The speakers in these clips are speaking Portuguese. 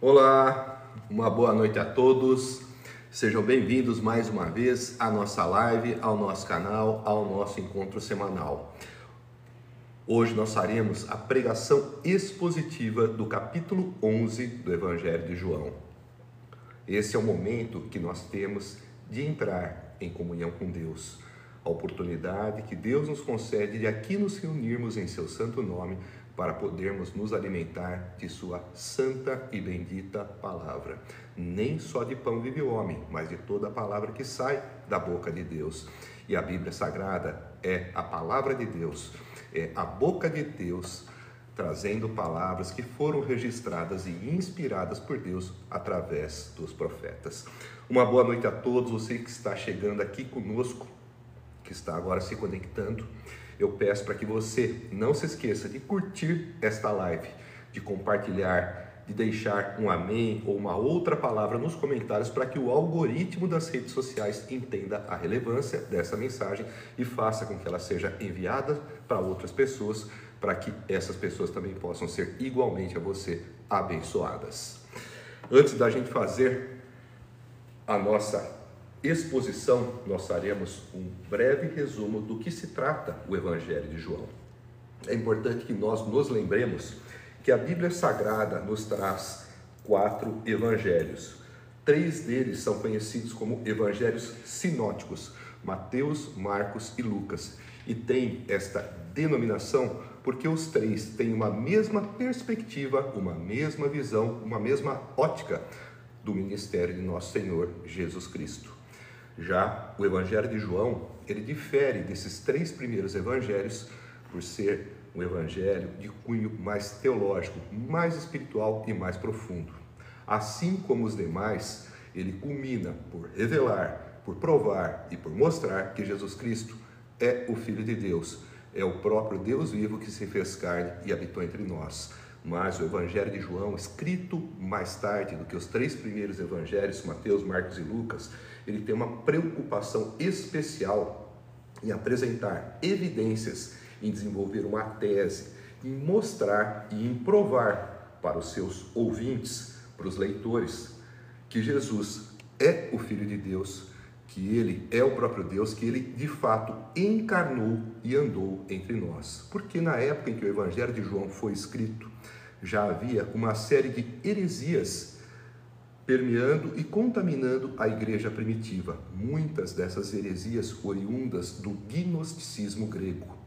Olá, uma boa noite a todos. Sejam bem-vindos mais uma vez à nossa live, ao nosso canal, ao nosso encontro semanal. Hoje nós faremos a pregação expositiva do capítulo 11 do Evangelho de João. Esse é o momento que nós temos de entrar em comunhão com Deus. A oportunidade que Deus nos concede de aqui nos reunirmos em seu santo nome para podermos nos alimentar de sua santa e bendita palavra. Nem só de pão vive o homem, mas de toda a palavra que sai da boca de Deus. E a Bíblia Sagrada é a palavra de Deus, é a boca de Deus, trazendo palavras que foram registradas e inspiradas por Deus através dos profetas. Uma boa noite a todos, você que está chegando aqui conosco, que está agora se conectando. Eu peço para que você não se esqueça de curtir esta live, de compartilhar, de deixar um amém ou uma outra palavra nos comentários para que o algoritmo das redes sociais entenda a relevância dessa mensagem e faça com que ela seja enviada para outras pessoas, para que essas pessoas também possam ser igualmente a você abençoadas. Antes da gente fazer a nossa exposição, nós faremos um breve resumo do que se trata o Evangelho de João. É importante que nós nos lembremos que a Bíblia Sagrada nos traz 4 evangelhos. 3 deles são conhecidos como evangelhos sinóticos, Mateus, Marcos e Lucas. E tem esta denominação porque os 3 têm uma mesma perspectiva, uma mesma visão, uma mesma ótica do ministério de nosso Senhor Jesus Cristo. Já o Evangelho de João, ele difere desses 3 primeiros evangelhos por ser um evangelho de cunho mais teológico, mais espiritual e mais profundo. Assim como os demais, ele culmina por revelar, por provar e por mostrar que Jesus Cristo é o Filho de Deus, é o próprio Deus vivo que se fez carne e habitou entre nós. Mas o Evangelho de João, escrito mais tarde do que os 3 primeiros evangelhos, Mateus, Marcos e Lucas, ele tem uma preocupação especial em apresentar evidências, em desenvolver uma tese, em mostrar e em provar para os seus ouvintes, para os leitores, que Jesus é o Filho de Deus, que ele é o próprio Deus, que ele de fato encarnou e andou entre nós. Porque na época em que o Evangelho de João foi escrito, já havia uma série de heresias permeando e contaminando a igreja primitiva. Muitas dessas heresias oriundas do gnosticismo grego,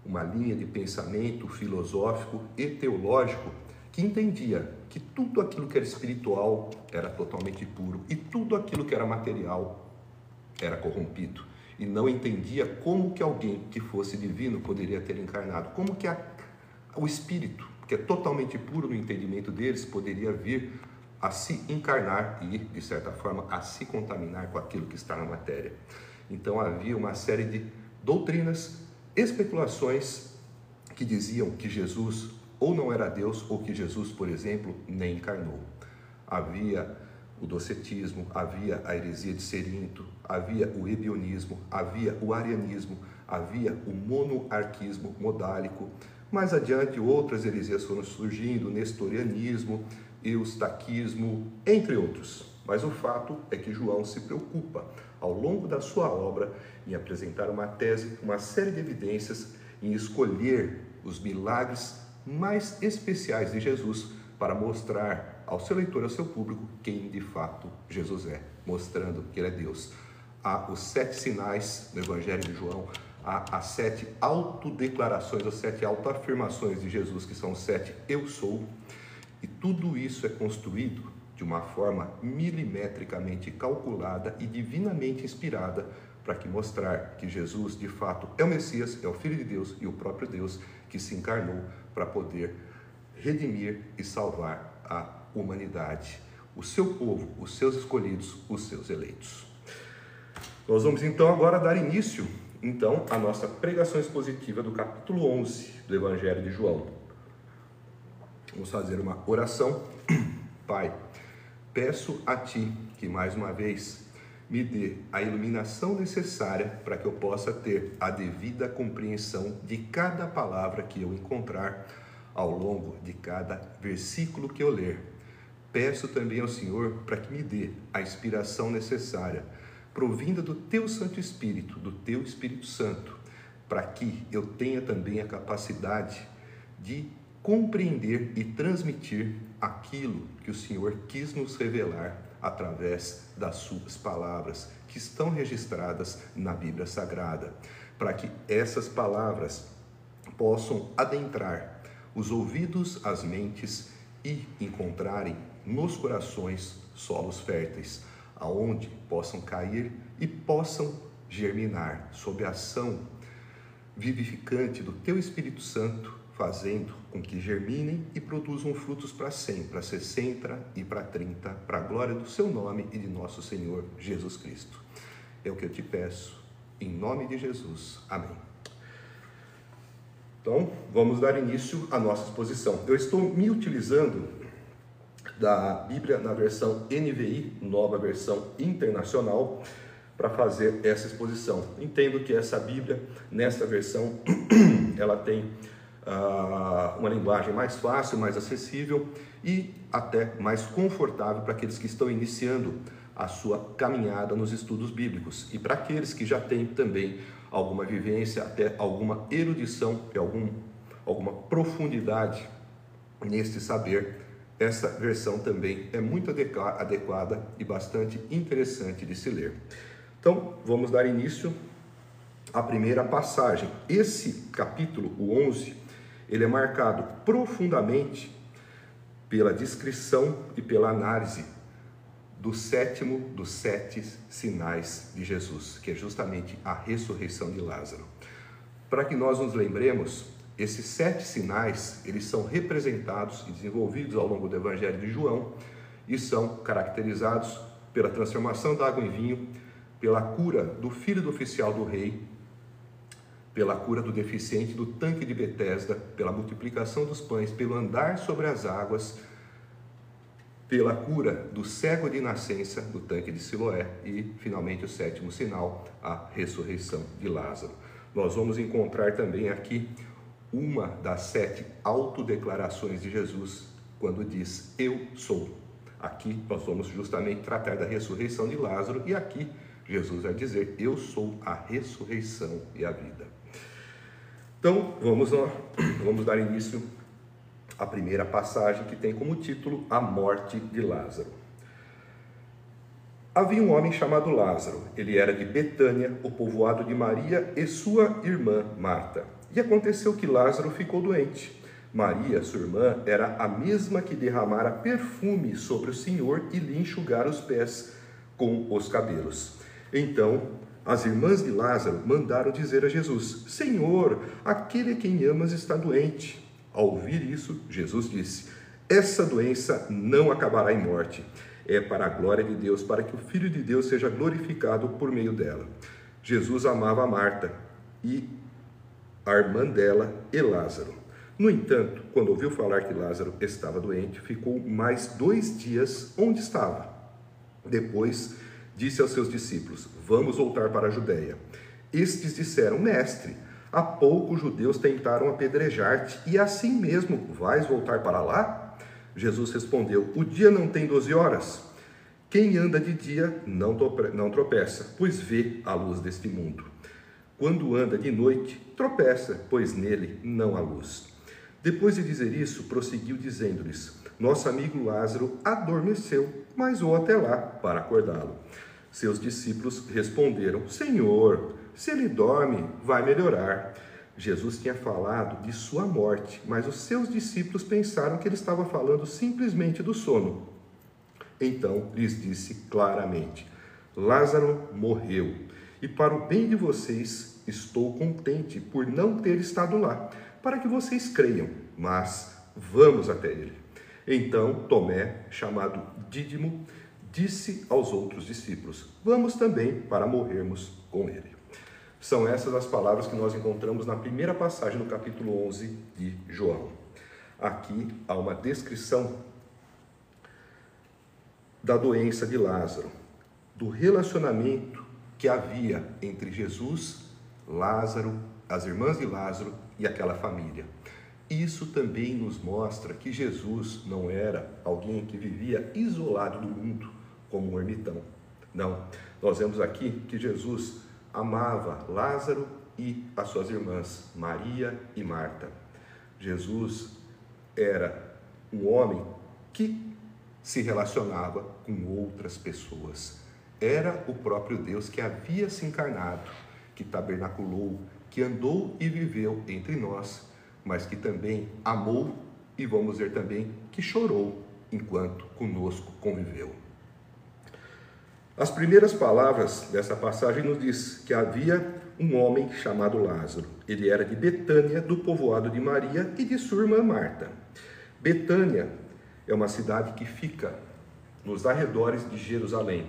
uma linha de pensamento filosófico e teológico que entendia que tudo aquilo que era espiritual era totalmente puro e tudo aquilo que era material era corrompido, e não entendia como que alguém que fosse divino poderia ter encarnado, como que o espírito, que é totalmente puro no entendimento deles, poderia vir a se encarnar e, de certa forma, a se contaminar com aquilo que está na matéria. Então havia uma série de doutrinas, especulações que diziam que Jesus ou não era Deus, ou que Jesus, por exemplo, nem encarnou. Havia o docetismo, havia a heresia de Cerinto, havia o ebionismo, havia o arianismo, havia o monoarquismo modálico. Mais adiante, outras heresias foram surgindo, o nestorianismo, eustaquismo, entre outros. Mas o fato é que João se preocupa, ao longo da sua obra, em apresentar uma tese, uma série de evidências, em escolher os milagres mais especiais de Jesus para mostrar ao seu leitor, ao seu público, quem de fato Jesus é, mostrando que ele é Deus. Há os 7 sinais no Evangelho de João, há as 7 autodeclarações, as 7 autoafirmações de Jesus, que são os 7 eu sou, e tudo isso é construído de uma forma milimetricamente calculada e divinamente inspirada para que mostrar que Jesus de fato é o Messias, é o Filho de Deus e o próprio Deus que se encarnou para poder redimir e salvar a humanidade, o seu povo, os seus escolhidos, os seus eleitos. Nós vamos então agora dar início à nossa pregação expositiva do capítulo 11 do Evangelho de João. Vamos fazer uma oração. Pai, peço a Ti que mais uma vez me dê a iluminação necessária para que eu possa ter a devida compreensão de cada palavra que eu encontrar ao longo de cada versículo que eu ler. peço também ao Senhor para que me dê a inspiração necessária, provinda do teu Santo Espírito, do teu Espírito Santo, para que eu tenha também a capacidade de compreender e transmitir aquilo que o Senhor quis nos revelar através das suas palavras, que estão registradas na Bíblia Sagrada, para que essas palavras possam adentrar os ouvidos, as mentes e encontrarem nos corações solos férteis, aonde possam cair e possam germinar sob a ação vivificante do teu Espírito Santo, fazendo com que germinem e produzam frutos para 100, para 60 e para 30, para a glória do seu nome e de nosso Senhor Jesus Cristo. É o que eu te peço, em nome de Jesus. Amém. Então, vamos dar início à nossa exposição. Eu estou me utilizando da Bíblia na versão NVI, nova versão internacional, para fazer essa exposição. Entendo que essa Bíblia, nessa versão, ela tem uma linguagem mais fácil, mais acessível e até mais confortável para aqueles que estão iniciando a sua caminhada nos estudos bíblicos e para aqueles que já têm também alguma vivência, até alguma erudição e alguma profundidade neste saber. Essa versão também é muito adequada e bastante interessante de se ler. Então, vamos dar início à primeira passagem. Esse capítulo, o 11, ele é marcado profundamente pela descrição e pela análise do sétimo dos 7 sinais de Jesus, que é justamente a ressurreição de Lázaro. Para que nós nos lembremos, esses 7 sinais, eles são representados e desenvolvidos ao longo do Evangelho de João e são caracterizados pela transformação da água em vinho, pela cura do filho do oficial do rei, pela cura do deficiente do tanque de Betesda, pela multiplicação dos pães, pelo andar sobre as águas, pela cura do cego de nascença do tanque de Siloé e, finalmente, o 7º sinal, a ressurreição de Lázaro. Nós vamos encontrar também aqui uma das 7 autodeclarações de Jesus, quando diz, eu sou. Aqui nós vamos justamente tratar da ressurreição de Lázaro e aqui Jesus vai dizer, eu sou a ressurreição e a vida. Então, vamos dar início à primeira passagem que tem como título a morte de Lázaro. Havia um homem chamado Lázaro, ele era de Betânia, o povoado de Maria e sua irmã Marta. E aconteceu que Lázaro ficou doente. Maria, sua irmã, era a mesma que derramara perfume sobre o Senhor e lhe enxugara os pés com os cabelos. Então, as irmãs de Lázaro mandaram dizer a Jesus, Senhor, aquele a quem amas está doente. Ao ouvir isso, Jesus disse, essa doença não acabará em morte. É para a glória de Deus, para que o Filho de Deus seja glorificado por meio dela. Jesus amava a Marta e a irmã dela e Lázaro. No entanto, quando ouviu falar que Lázaro estava doente, ficou mais 2 dias onde estava. Depois disse aos seus discípulos, vamos voltar para a Judeia. Estes disseram, mestre, há pouco os judeus tentaram apedrejar-te e assim mesmo vais voltar para lá? Jesus respondeu, o dia não tem 12 horas. Quem anda de dia não tropeça, pois vê a luz deste mundo. Quando anda de noite, tropeça, pois nele não há luz. Depois de dizer isso, prosseguiu dizendo-lhes, nosso amigo Lázaro adormeceu, mas vou até lá para acordá-lo. Seus discípulos responderam, Senhor, se ele dorme, vai melhorar. Jesus tinha falado de sua morte, mas os seus discípulos pensaram que ele estava falando simplesmente do sono. Então lhes disse claramente, Lázaro morreu, e para o bem de vocês estou contente por não ter estado lá, para que vocês creiam, mas vamos até ele. Então Tomé, chamado Dídimo, disse aos outros discípulos, vamos também para morrermos com ele. São essas as palavras que nós encontramos na primeira passagem do capítulo 11 de João. Aqui há uma descrição da doença de Lázaro, do relacionamento que havia entre Jesus, Lázaro, as irmãs de Lázaro e aquela família. isso também nos mostra que Jesus não era alguém que vivia isolado do mundo, como um ermitão. Não, nós vemos aqui que Jesus amava Lázaro e as suas irmãs, Maria e Marta. Jesus era um homem que se relacionava com outras pessoas. Era o próprio Deus que havia se encarnado, que tabernaculou, que andou e viveu entre nós, mas que também amou e vamos dizer também que chorou enquanto conosco conviveu. As primeiras palavras dessa passagem nos diz que havia um homem chamado Lázaro. Ele era de Betânia, do povoado de Maria e de sua irmã Marta. Betânia é uma cidade que fica nos arredores de Jerusalém.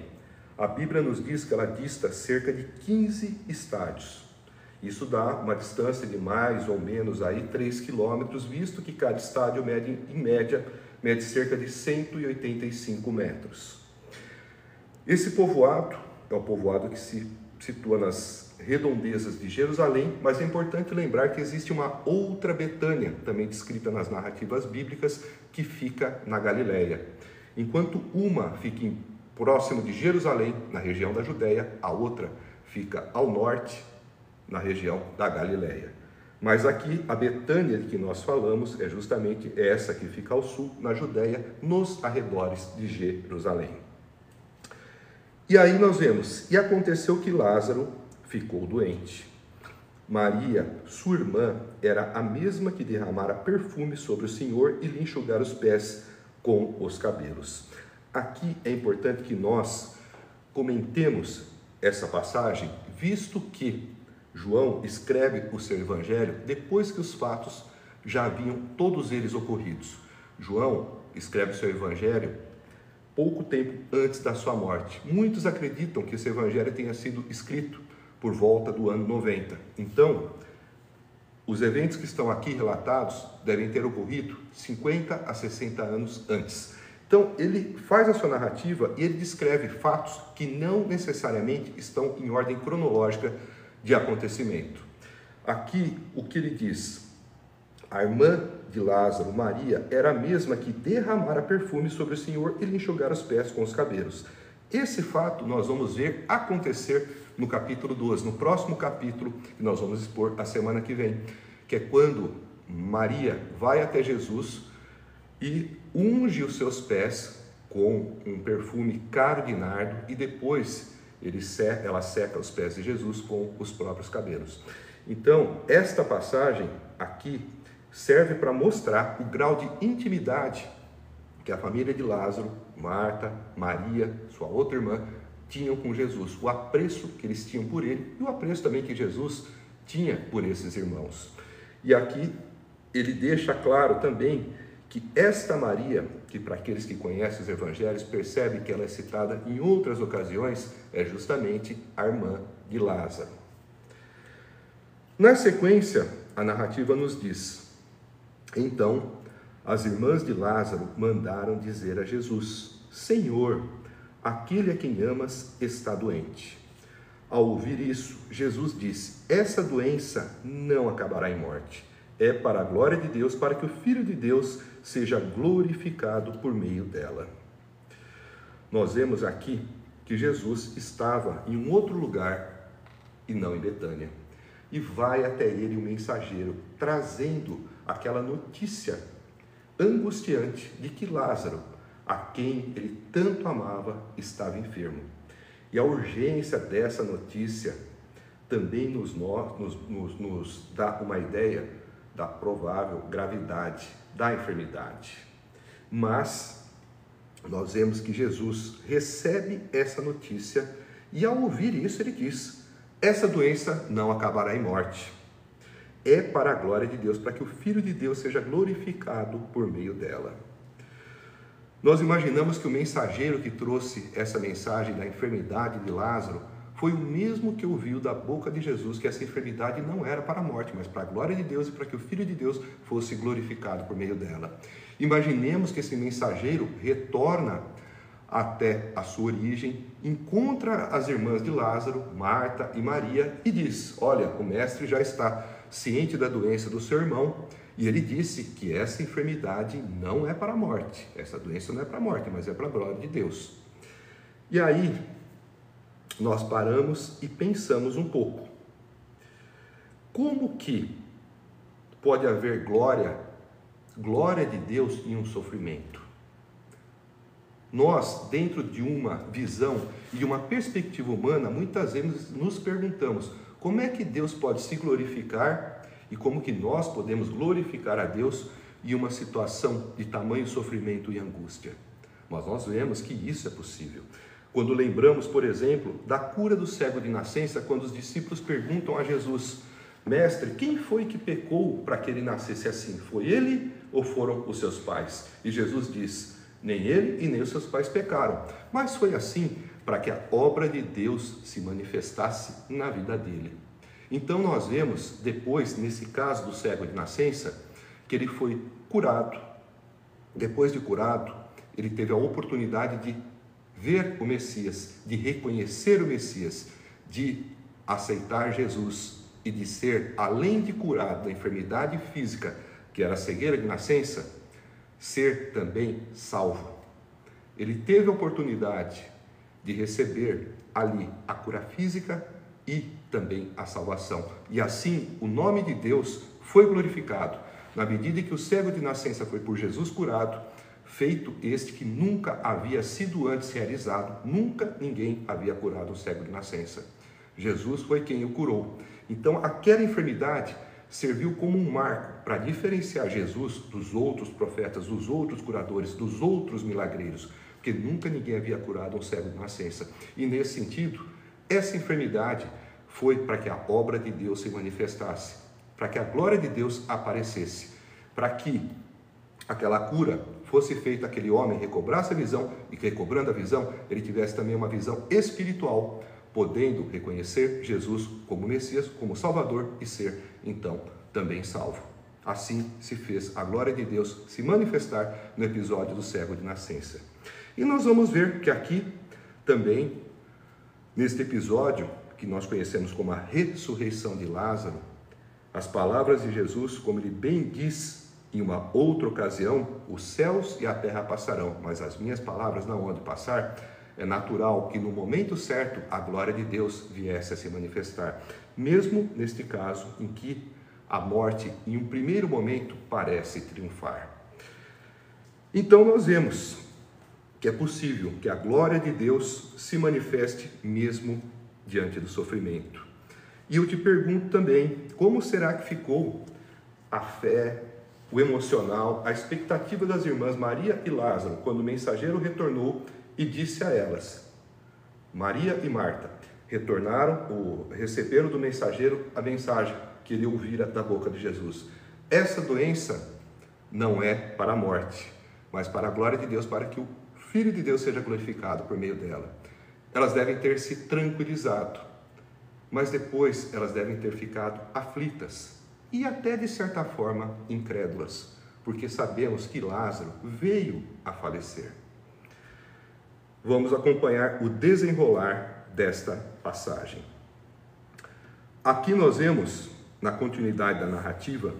A Bíblia nos diz que ela dista cerca de 15 estádios. Isso dá uma distância de mais ou menos aí 3 quilômetros, visto que cada estádio mede, em média, cerca de 185 metros. Esse povoado é um povoado que se situa nas redondezas de Jerusalém, mas é importante lembrar que existe uma outra Betânia, também descrita nas narrativas bíblicas, que fica na Galileia. Enquanto uma fica próximo de Jerusalém, na região da Judéia, a outra fica ao norte, na região da Galileia. Mas aqui, a Betânia de que nós falamos é justamente essa que fica ao sul, na Judéia, nos arredores de Jerusalém. E aí nós vemos, e aconteceu que Lázaro ficou doente. Maria, sua irmã, era a mesma que derramara perfume sobre o Senhor e lhe enxugara os pés com os cabelos. Aqui é importante que nós comentemos essa passagem, visto que João escreve o seu evangelho depois que os fatos já haviam todos eles ocorridos. João escreve o seu evangelho pouco tempo antes da sua morte. Muitos acreditam que esse evangelho tenha sido escrito por volta do ano 90. Então, os eventos que estão aqui relatados devem ter ocorrido 50 a 60 anos antes. Então, ele faz a sua narrativa e ele descreve fatos que não necessariamente estão em ordem cronológica de acontecimento. Aqui, o que ele diz? A irmã de Lázaro, Maria, era a mesma que derramara perfume sobre o Senhor e lhe enxugara os pés com os cabelos. Esse fato nós vamos ver acontecer no capítulo 12, no próximo capítulo que nós vamos expor a semana que vem, que é quando Maria vai até Jesus e unge os seus pés com um perfume caro de nardo e depois ela seca os pés de Jesus com os próprios cabelos. Então, esta passagem aqui serve para mostrar o grau de intimidade que a família de Lázaro, Marta, Maria, sua outra irmã, tinham com Jesus, o apreço que eles tinham por ele e o apreço também que Jesus tinha por esses irmãos. E aqui ele deixa claro também que esta Maria, que para aqueles que conhecem os evangelhos, percebe que ela é citada em outras ocasiões, é justamente a irmã de Lázaro. Na sequência, a narrativa nos diz: então, as irmãs de Lázaro mandaram dizer a Jesus: Senhor, aquele a quem amas está doente. Ao ouvir isso, Jesus disse: essa doença não acabará em morte. É para a glória de Deus, para que o Filho de Deus seja glorificado por meio dela. Nós vemos aqui que Jesus estava em um outro lugar e não em Betânia. E vai até ele um mensageiro, trazendo aquela notícia angustiante de que Lázaro, a quem ele tanto amava, estava enfermo. E a urgência dessa notícia também nos dá uma ideia da provável gravidade da enfermidade. Mas nós vemos que Jesus recebe essa notícia e ao ouvir isso ele diz: essa doença não acabará em morte. É para a glória de Deus, para que o Filho de Deus seja glorificado por meio dela. Nós imaginamos que o mensageiro que trouxe essa mensagem da enfermidade de Lázaro foi o mesmo que ouviu da boca de Jesus que essa enfermidade não era para a morte, mas para a glória de Deus e para que o Filho de Deus fosse glorificado por meio dela. Imaginemos que esse mensageiro retorna até a sua origem, encontra as irmãs de Lázaro, Marta e Maria, e diz: olha, o mestre já está ciente da doença do seu irmão E ele disse que essa enfermidade não é para a morte, essa doença não é para a morte, mas é para a glória de Deus. E aí, nós paramos e pensamos um pouco. Como que pode haver glória de Deus em um sofrimento? Nós, dentro de uma visão e de uma perspectiva humana, muitas vezes nos perguntamos como é que Deus pode se glorificar e como que nós podemos glorificar a Deus em uma situação de tamanho sofrimento e angústia. Mas nós vemos que isso é possível. Quando lembramos, por exemplo, da cura do cego de nascença, quando os discípulos perguntam a Jesus: Mestre, quem foi que pecou para que ele nascesse assim? Foi ele ou foram os seus pais? E Jesus diz: nem ele e nem os seus pais pecaram, mas foi assim para que a obra de Deus se manifestasse na vida dele. Então nós vemos depois, nesse caso do cego de nascença, que ele foi curado. Depois de curado, ele teve a oportunidade de ver o Messias, de reconhecer o Messias, de aceitar Jesus e de ser, além de curado da enfermidade física, que era a cegueira de nascença, ser também salvo. Ele teve a oportunidade de receber ali a cura física e também a salvação. E assim o nome de Deus foi glorificado, na medida em que o cego de nascença foi por Jesus curado, feito este que nunca havia sido antes realizado, nunca ninguém havia curado um cego de nascença. Jesus foi quem o curou. Então aquela enfermidade serviu como um marco para diferenciar Jesus dos outros profetas, dos outros curadores, dos outros milagreiros, porque nunca ninguém havia curado um cego de nascença. E nesse sentido, essa enfermidade foi para que a obra de Deus se manifestasse, para que a glória de Deus aparecesse, para que aquela cura fosse feita, aquele homem recobrasse a visão e que, recobrando a visão, ele tivesse também uma visão espiritual, podendo reconhecer Jesus como Messias, como Salvador e ser, então, também salvo. Assim se fez a glória de Deus se manifestar no episódio do cego de nascença. E nós vamos ver que aqui também, neste episódio, que nós conhecemos como a ressurreição de Lázaro, as palavras de Jesus, como ele bem diz em uma outra ocasião, os céus e a terra passarão, mas as minhas palavras não hão de passar. É natural que no momento certo a glória de Deus viesse a se manifestar, mesmo neste caso em que a morte em um primeiro momento parece triunfar. Então nós vemos que é possível que a glória de Deus se manifeste mesmo diante do sofrimento. E eu te pergunto também, como será que ficou a fé, o emocional, a expectativa das irmãs Maria e Lázaro, quando o mensageiro retornou e disse a elas, Maria e Marta, receberam do mensageiro a mensagem que ele ouvira da boca de Jesus. Essa doença não é para a morte, mas para a glória de Deus, para que o Filho de Deus seja glorificado por meio dela. Elas devem ter se tranquilizado, mas depois elas devem ter ficado aflitas e até de certa forma incrédulas, porque sabemos que Lázaro veio a falecer. Vamos acompanhar o desenrolar desta passagem. Aqui nós vemos, na continuidade da narrativa,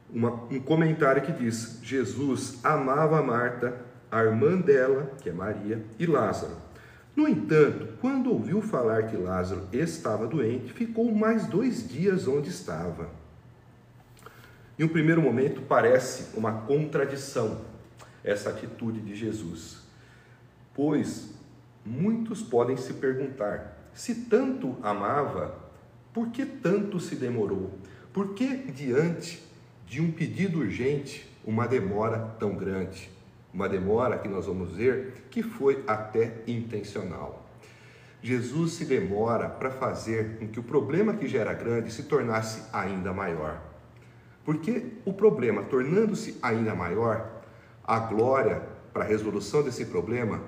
um comentário que diz: Jesus amava Marta, a irmã dela, que é Maria, e Lázaro. No entanto, quando ouviu falar que Lázaro estava doente, ficou mais 2 dias onde estava. Em um primeiro momento parece uma contradição essa atitude de Jesus, pois muitos podem se perguntar, se tanto amava, por que tanto se demorou? Por que diante de um pedido urgente, uma demora tão grande? Uma demora que nós vamos ver que foi até intencional. Jesus se demora para fazer com que o problema que já era grande se tornasse ainda maior. Porque o problema, tornando-se ainda maior, a glória para a resolução desse problema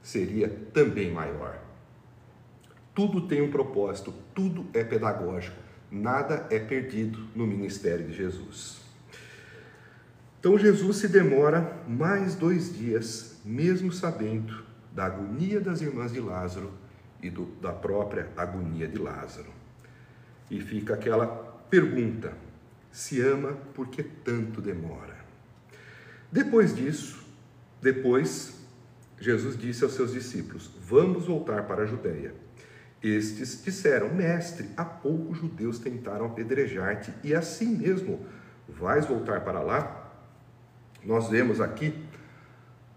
seria também maior. Tudo tem um propósito, tudo é pedagógico, nada é perdido no ministério de Jesus. Então Jesus se demora mais 2 dias, mesmo sabendo da agonia das irmãs de Lázaro e da própria agonia de Lázaro. E fica aquela pergunta: Se ama, por que tanto demora? Depois, Jesus disse aos seus discípulos: vamos voltar para a Judéia. Estes disseram: mestre, há pouco os judeus tentaram apedrejar-te, e assim mesmo vais voltar para lá? Nós vemos aqui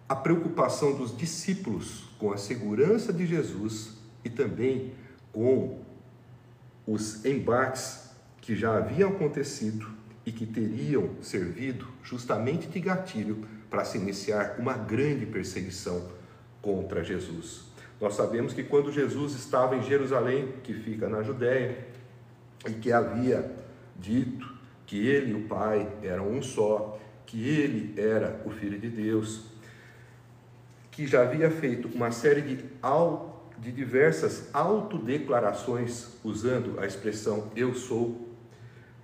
a preocupação dos discípulos com a segurança de Jesus e também com os embates que já haviam acontecido e que teriam servido justamente de gatilho para se iniciar uma grande perseguição contra Jesus. Nós sabemos que quando Jesus estava em Jerusalém, que fica na Judéia, e que havia dito que ele e o Pai eram um só, que ele era o Filho de Deus, que já havia feito uma série de diversas autodeclarações, usando a expressão eu sou,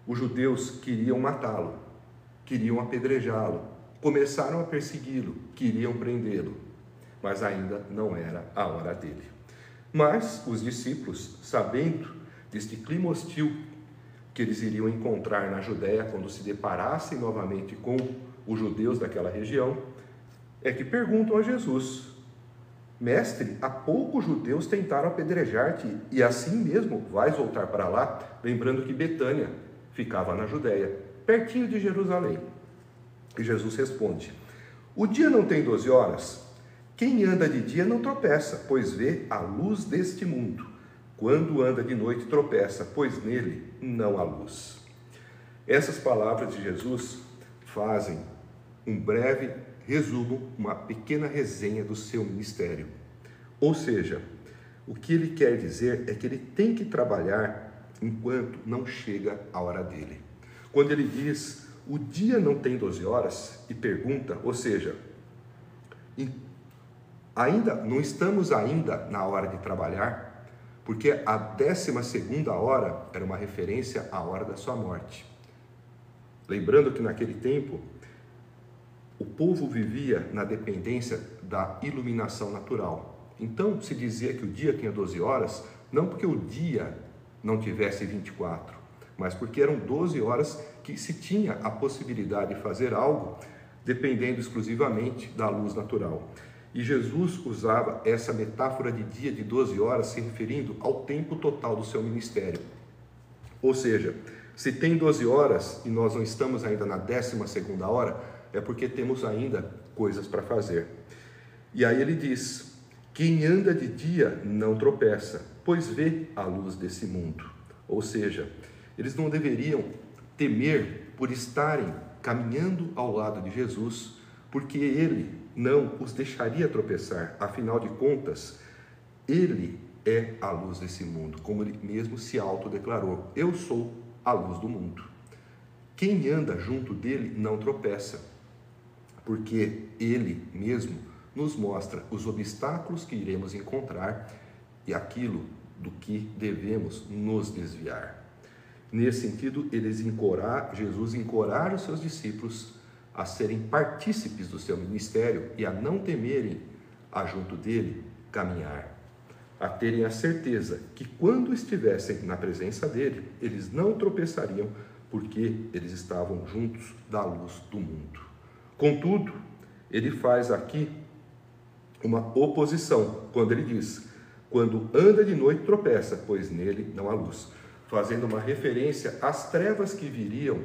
os judeus queriam matá-lo, queriam apedrejá-lo, começaram a persegui-lo, queriam prendê-lo, mas ainda não era a hora dele. Mas os discípulos, sabendo deste clima hostil que eles iriam encontrar na Judéia quando se deparassem novamente com os judeus daquela região, é que perguntam a Jesus: mestre, há pouco os judeus tentaram apedrejar-te e assim mesmo vais voltar para lá? Lembrando que Betânia ficava na Judéia, pertinho de Jerusalém. E Jesus responde: o dia não tem 12 horas? Quem anda de dia não tropeça, pois vê a luz deste mundo. Quando anda de noite tropeça, pois nele não há luz. Essas palavras de Jesus fazem um breve resumo, uma pequena resenha do seu ministério. Ou seja, o que ele quer dizer é que ele tem que trabalhar enquanto não chega a hora dele. Quando ele diz, o dia não tem 12 horas, e pergunta, ou seja, não estamos ainda na hora de trabalhar, porque a 12ª hora era uma referência à hora da sua morte. Lembrando que naquele tempo, o povo vivia na dependência da iluminação natural. Então, se dizia que o dia tinha 12 horas, não porque o dia não tivesse 24, mas porque eram 12 horas que se tinha a possibilidade de fazer algo dependendo exclusivamente da luz natural. E Jesus usava essa metáfora de dia de 12 horas se referindo ao tempo total do seu ministério. Ou seja, se tem 12 horas e nós não estamos ainda na 12ª hora, é porque temos ainda coisas para fazer. E aí ele diz: quem anda de dia não tropeça, pois vê a luz desse mundo. Ou seja, eles não deveriam temer por estarem caminhando ao lado de Jesus, porque ele não os deixaria tropeçar. Afinal de contas, ele é a luz desse mundo, como ele mesmo se autodeclarou: eu sou a luz do mundo. Quem anda junto dele não tropeça, porque ele mesmo nos mostra os obstáculos que iremos encontrar e aquilo do que devemos nos desviar. Nesse sentido, Jesus encoraja os seus discípulos a serem partícipes do seu ministério e a não temerem, a junto dele, caminhar, a terem a certeza que quando estivessem na presença dele, eles não tropeçariam, porque eles estavam juntos da luz do mundo. Contudo, ele faz aqui uma oposição, quando ele diz: quando anda de noite tropeça, pois nele não há luz, fazendo uma referência às trevas que viriam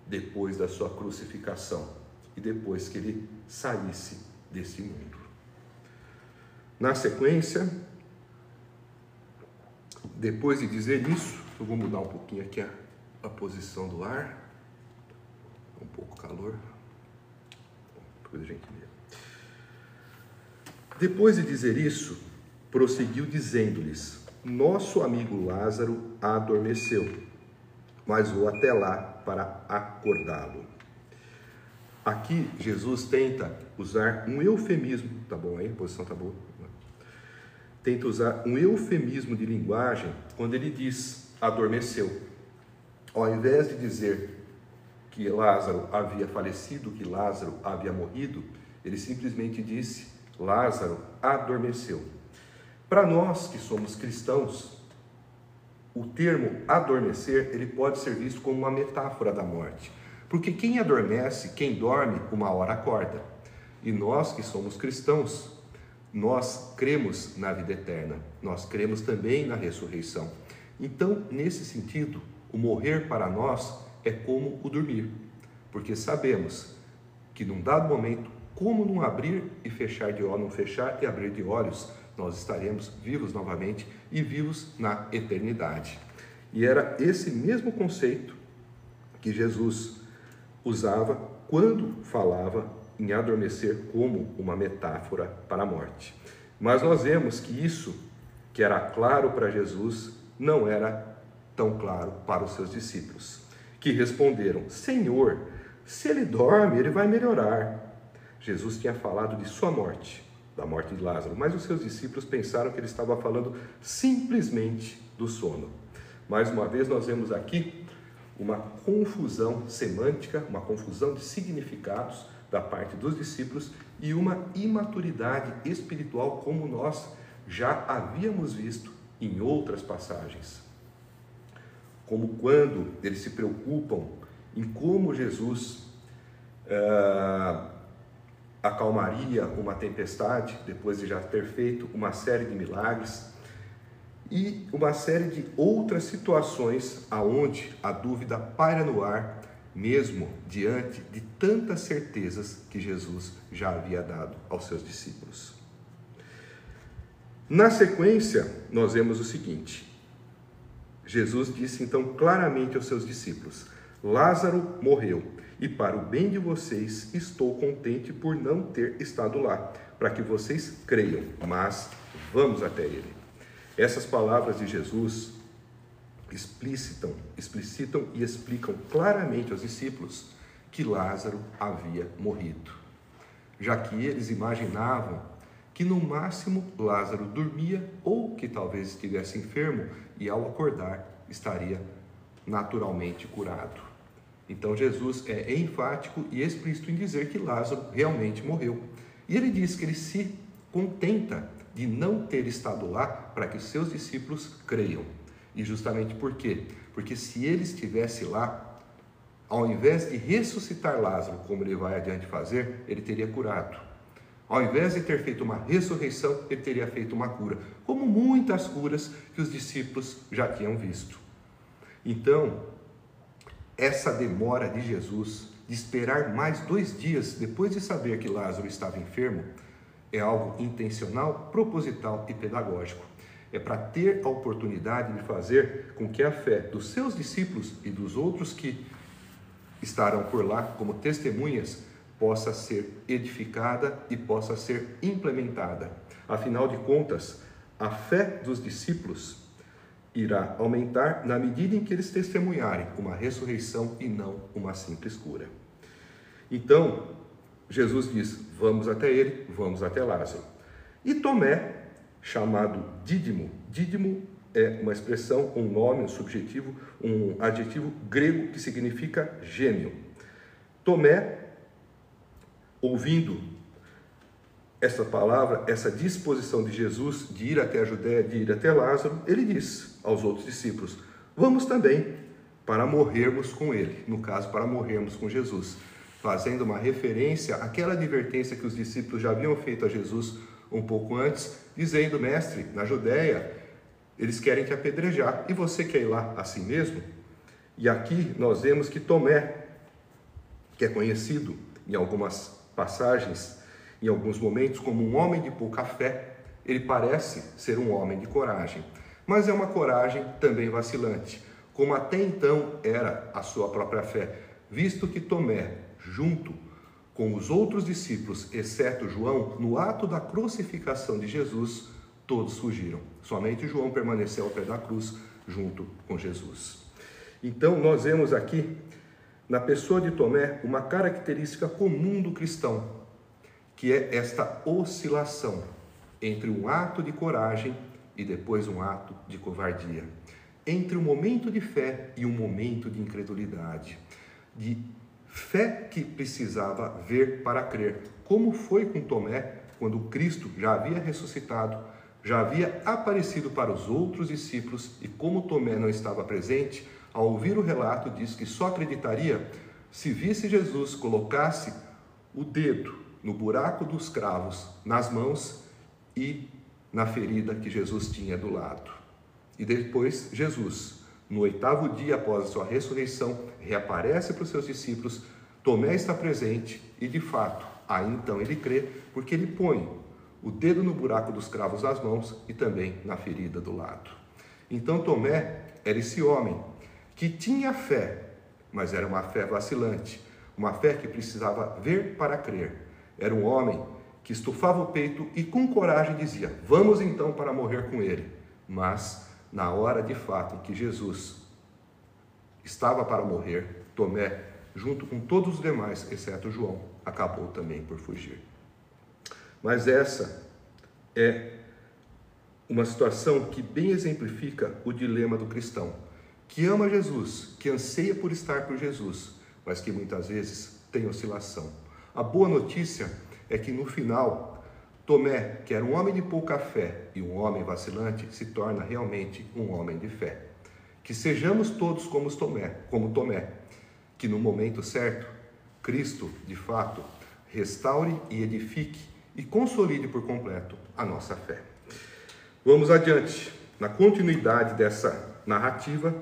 depois da sua crucificação e depois que ele saísse desse mundo. Na sequência, depois de dizer isso, eu vou mudar um pouquinho aqui a posição do ar, um pouco calor, depois a gente vê. Depois de dizer isso, prosseguiu dizendo-lhes: nosso amigo Lázaro adormeceu, mas vou até lá para acordá-lo. Aqui Jesus tenta usar um eufemismo, tá bom aí? A posição tá boa? Tenta usar um eufemismo de linguagem quando ele diz adormeceu. Ao invés de dizer que Lázaro havia falecido, que Lázaro havia morrido, ele simplesmente disse: Lázaro adormeceu. Para nós que somos cristãos, o termo adormecer, ele pode ser visto como uma metáfora da morte. Porque quem adormece, quem dorme, uma hora acorda. E nós que somos cristãos, nós cremos na vida eterna, nós cremos também na ressurreição. Então, nesse sentido, o morrer para nós é como o dormir, porque sabemos que num dado momento, como num abrir e fechar de olhos, num fechar e abrir de olhos, nós estaremos vivos novamente e vivos na eternidade. E era esse mesmo conceito que Jesus usava quando falava em adormecer como uma metáfora para a morte. Mas nós vemos que isso, que era claro para Jesus, não era tão claro para os seus discípulos, que responderam: Senhor, se ele dorme, ele vai melhorar. Jesus tinha falado de sua morte, da morte de Lázaro, mas os seus discípulos pensaram que ele estava falando simplesmente do sono. Mais uma vez nós vemos aqui uma confusão semântica, uma confusão de significados da parte dos discípulos e uma imaturidade espiritual como nós já havíamos visto em outras passagens. Como quando eles se preocupam em como Jesus acalmaria uma tempestade, depois de já ter feito uma série de milagres, e uma série de outras situações aonde a dúvida paira no ar, mesmo diante de tantas certezas que Jesus já havia dado aos seus discípulos. Na sequência, nós vemos o seguinte: Jesus disse então claramente aos seus discípulos: Lázaro morreu, e para o bem de vocês estou contente por não ter estado lá, para que vocês creiam, mas vamos até ele. Essas palavras de Jesus explicitam e explicam claramente aos discípulos que Lázaro havia morrido, já que eles imaginavam que no máximo Lázaro dormia ou que talvez estivesse enfermo e ao acordar estaria naturalmente curado. Então Jesus é enfático e explícito em dizer que Lázaro realmente morreu. E ele diz que ele se contenta de não ter estado lá para que os seus discípulos creiam. E justamente por quê? Porque se ele estivesse lá, ao invés de ressuscitar Lázaro, como ele vai adiante fazer, ele teria curado. Ao invés de ter feito uma ressurreição, ele teria feito uma cura, como muitas curas que os discípulos já tinham visto. Então, essa demora de Jesus de esperar mais 2 dias depois de saber que Lázaro estava enfermo é algo intencional, proposital e pedagógico. É para ter a oportunidade de fazer com que a fé dos seus discípulos e dos outros que estarão por lá como testemunhas possa ser edificada e possa ser implementada. Afinal de contas, a fé dos discípulos irá aumentar na medida em que eles testemunharem uma ressurreição e não uma simples cura. Então, Jesus diz: vamos até ele, vamos até Lázaro. E Tomé, chamado Dídimo, Dídimo é uma expressão, um nome, um subjetivo, um adjetivo grego que significa gênio. Tomé, ouvindo essa palavra, essa disposição de Jesus de ir até a Judéia, de ir até Lázaro, ele diz aos outros discípulos: vamos também, para morrermos com ele, no caso, para morrermos com Jesus, fazendo uma referência àquela advertência que os discípulos já haviam feito a Jesus um pouco antes, dizendo: mestre, na Judéia, eles querem te apedrejar, e você quer ir lá assim mesmo? E aqui nós vemos que Tomé, que é conhecido em algumas passagens, em alguns momentos, como um homem de pouca fé, ele parece ser um homem de coragem, mas é uma coragem também vacilante, como até então era a sua própria fé, visto que Tomé, junto com os outros discípulos, exceto João, no ato da crucificação de Jesus, todos fugiram. Somente João permaneceu ao pé da cruz, junto com Jesus. Então, nós vemos aqui, na pessoa de Tomé, uma característica comum do cristão, que é esta oscilação entre um ato de coragem e depois um ato de covardia, entre um momento de fé e um momento de incredulidade, de fé que precisava ver para crer, como foi com Tomé, quando Cristo já havia ressuscitado, já havia aparecido para os outros discípulos e, como Tomé não estava presente, ao ouvir o relato, diz que só acreditaria se visse Jesus, colocasse o dedo no buraco dos cravos, nas mãos e na ferida que Jesus tinha do lado. E depois Jesus, no 8º dia após a sua ressurreição, reaparece para os seus discípulos. Tomé está presente e, de fato, aí então ele crê, porque ele põe o dedo no buraco dos cravos das mãos e também na ferida do lado. Então Tomé era esse homem que tinha fé, mas era uma fé vacilante, uma fé que precisava ver para crer. Era um homem que estufava o peito e com coragem dizia: vamos então para morrer com ele. Mas na hora de fato em que Jesus estava para morrer, Tomé, junto com todos os demais, exceto João, acabou também por fugir. Mas essa é uma situação que bem exemplifica o dilema do cristão, que ama Jesus, que anseia por estar por Jesus, mas que muitas vezes tem oscilação. A boa notícia é que no final, Tomé, que era um homem de pouca fé e um homem vacilante, se torna realmente um homem de fé. Que sejamos todos como Tomé, que no momento certo, Cristo, de fato, restaure e edifique e consolide por completo a nossa fé. Vamos adiante, na continuidade dessa narrativa,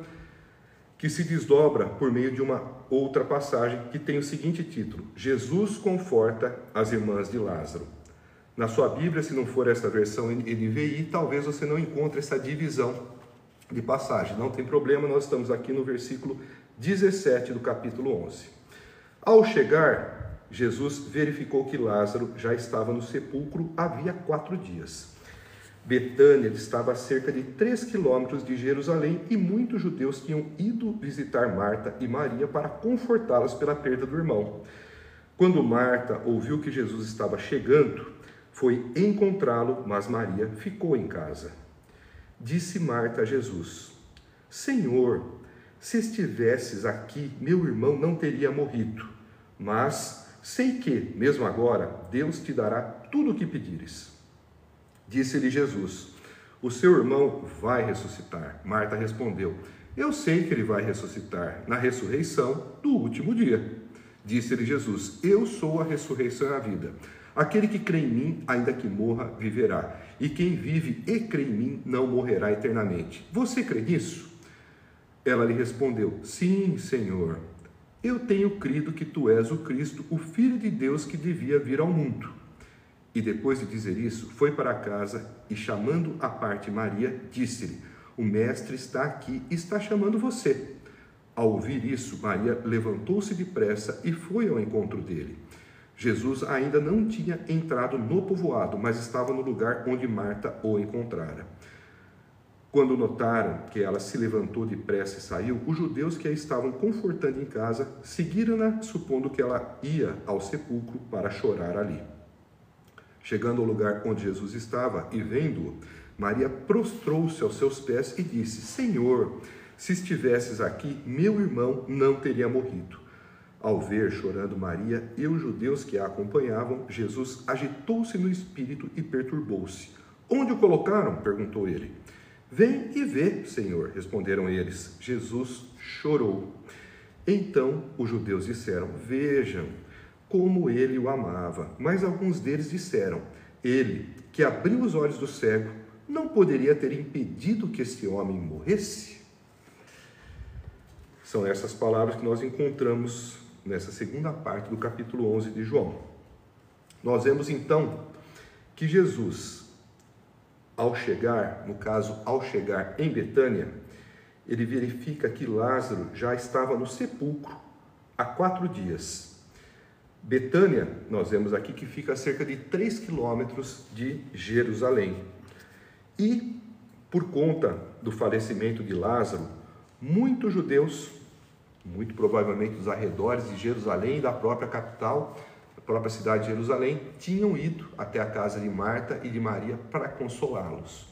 que se desdobra por meio de uma outra passagem que tem o seguinte título: Jesus conforta as irmãs de Lázaro. Na sua Bíblia, se não for esta versão NVI, talvez você não encontre essa divisão de passagem. Não tem problema, nós estamos aqui no versículo 17 do capítulo 11. Ao chegar, Jesus verificou que Lázaro já estava no sepulcro havia 4 dias. Betânia estava a cerca de 3 quilômetros de Jerusalém e muitos judeus tinham ido visitar Marta e Maria para confortá-las pela perda do irmão. Quando Marta ouviu que Jesus estava chegando, foi encontrá-lo, mas Maria ficou em casa. Disse Marta a Jesus: Senhor, se estivesses aqui, meu irmão não teria morrido. Mas sei que, mesmo agora, Deus te dará tudo o que pedires. Disse-lhe Jesus: o seu irmão vai ressuscitar. Marta respondeu: eu sei que ele vai ressuscitar na ressurreição do último dia. Disse-lhe Jesus: eu sou a ressurreição e a vida. Aquele que crê em mim, ainda que morra, viverá. E quem vive e crê em mim, não morrerá eternamente. Você crê nisso? Ela lhe respondeu: sim, Senhor. Eu tenho crido que tu és o Cristo, o Filho de Deus que devia vir ao mundo. E depois de dizer isso, foi para casa e, chamando à parte Maria, disse-lhe: o mestre está aqui e está chamando você. Ao ouvir isso, Maria levantou-se depressa e foi ao encontro dele. Jesus ainda não tinha entrado no povoado, mas estava no lugar onde Marta o encontrara. Quando notaram que ela se levantou depressa e saiu, os judeus que a estavam confortando em casa seguiram-na, supondo que ela ia ao sepulcro para chorar ali. Chegando ao lugar onde Jesus estava e vendo-o, Maria prostrou-se aos seus pés e disse: Senhor, se estivesses aqui, meu irmão não teria morrido. Ao ver chorando Maria e os judeus que a acompanhavam, Jesus agitou-se no espírito e perturbou-se. Onde o colocaram? Perguntou ele. Vem e vê, Senhor, responderam eles. Jesus chorou. Então os judeus disseram: vejam como ele o amava. Mas alguns deles disseram: ele, que abriu os olhos do cego, não poderia ter impedido que este homem morresse? São essas palavras que nós encontramos nessa segunda parte do capítulo 11 de João. Nós vemos então que Jesus, ao chegar em Betânia, ele verifica que Lázaro já estava no sepulcro há 4 dias. Betânia, nós vemos aqui que fica a cerca de 3 quilômetros de Jerusalém. E, por conta do falecimento de Lázaro, muitos judeus, muito provavelmente dos arredores de Jerusalém e da própria capital, a própria cidade de Jerusalém, tinham ido até a casa de Marta e de Maria para consolá-los.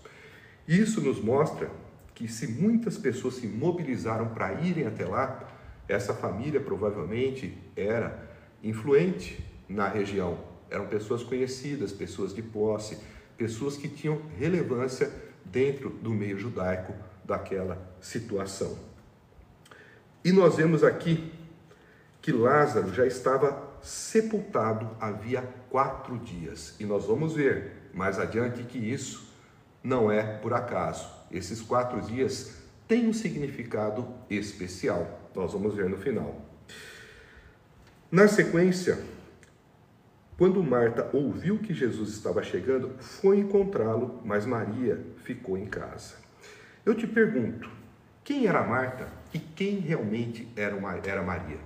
Isso nos mostra que se muitas pessoas se mobilizaram para irem até lá, essa família provavelmente era influente na região. Eram pessoas conhecidas, pessoas de posse, pessoas que tinham relevância dentro do meio judaico daquela situação. E nós vemos aqui que Lázaro já estava sepultado havia 4 dias. E nós vamos ver mais adiante que isso não é por acaso. Esses 4 dias têm um significado especial. Nós vamos ver no final. Na sequência, quando Marta ouviu que Jesus estava chegando, foi encontrá-lo, mas Maria ficou em casa. Eu te pergunto, quem era Marta e quem realmente era Maria?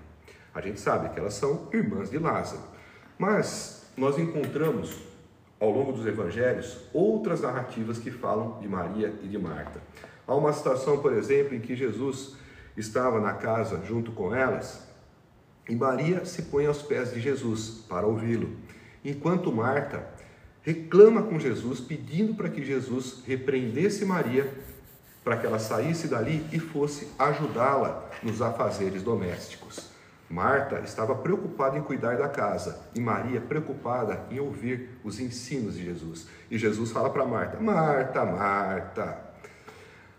A gente sabe que elas são irmãs de Lázaro, mas nós encontramos ao longo dos evangelhos outras narrativas que falam de Maria e de Marta. Há uma situação, por exemplo, em que Jesus estava na casa junto com elas e Maria se põe aos pés de Jesus para ouvi-lo, enquanto Marta reclama com Jesus, pedindo para que Jesus repreendesse Maria, para que ela saísse dali e fosse ajudá-la nos afazeres domésticos. Marta estava preocupada em cuidar da casa e Maria preocupada em ouvir os ensinos de Jesus. E Jesus fala para Marta: Marta, Marta,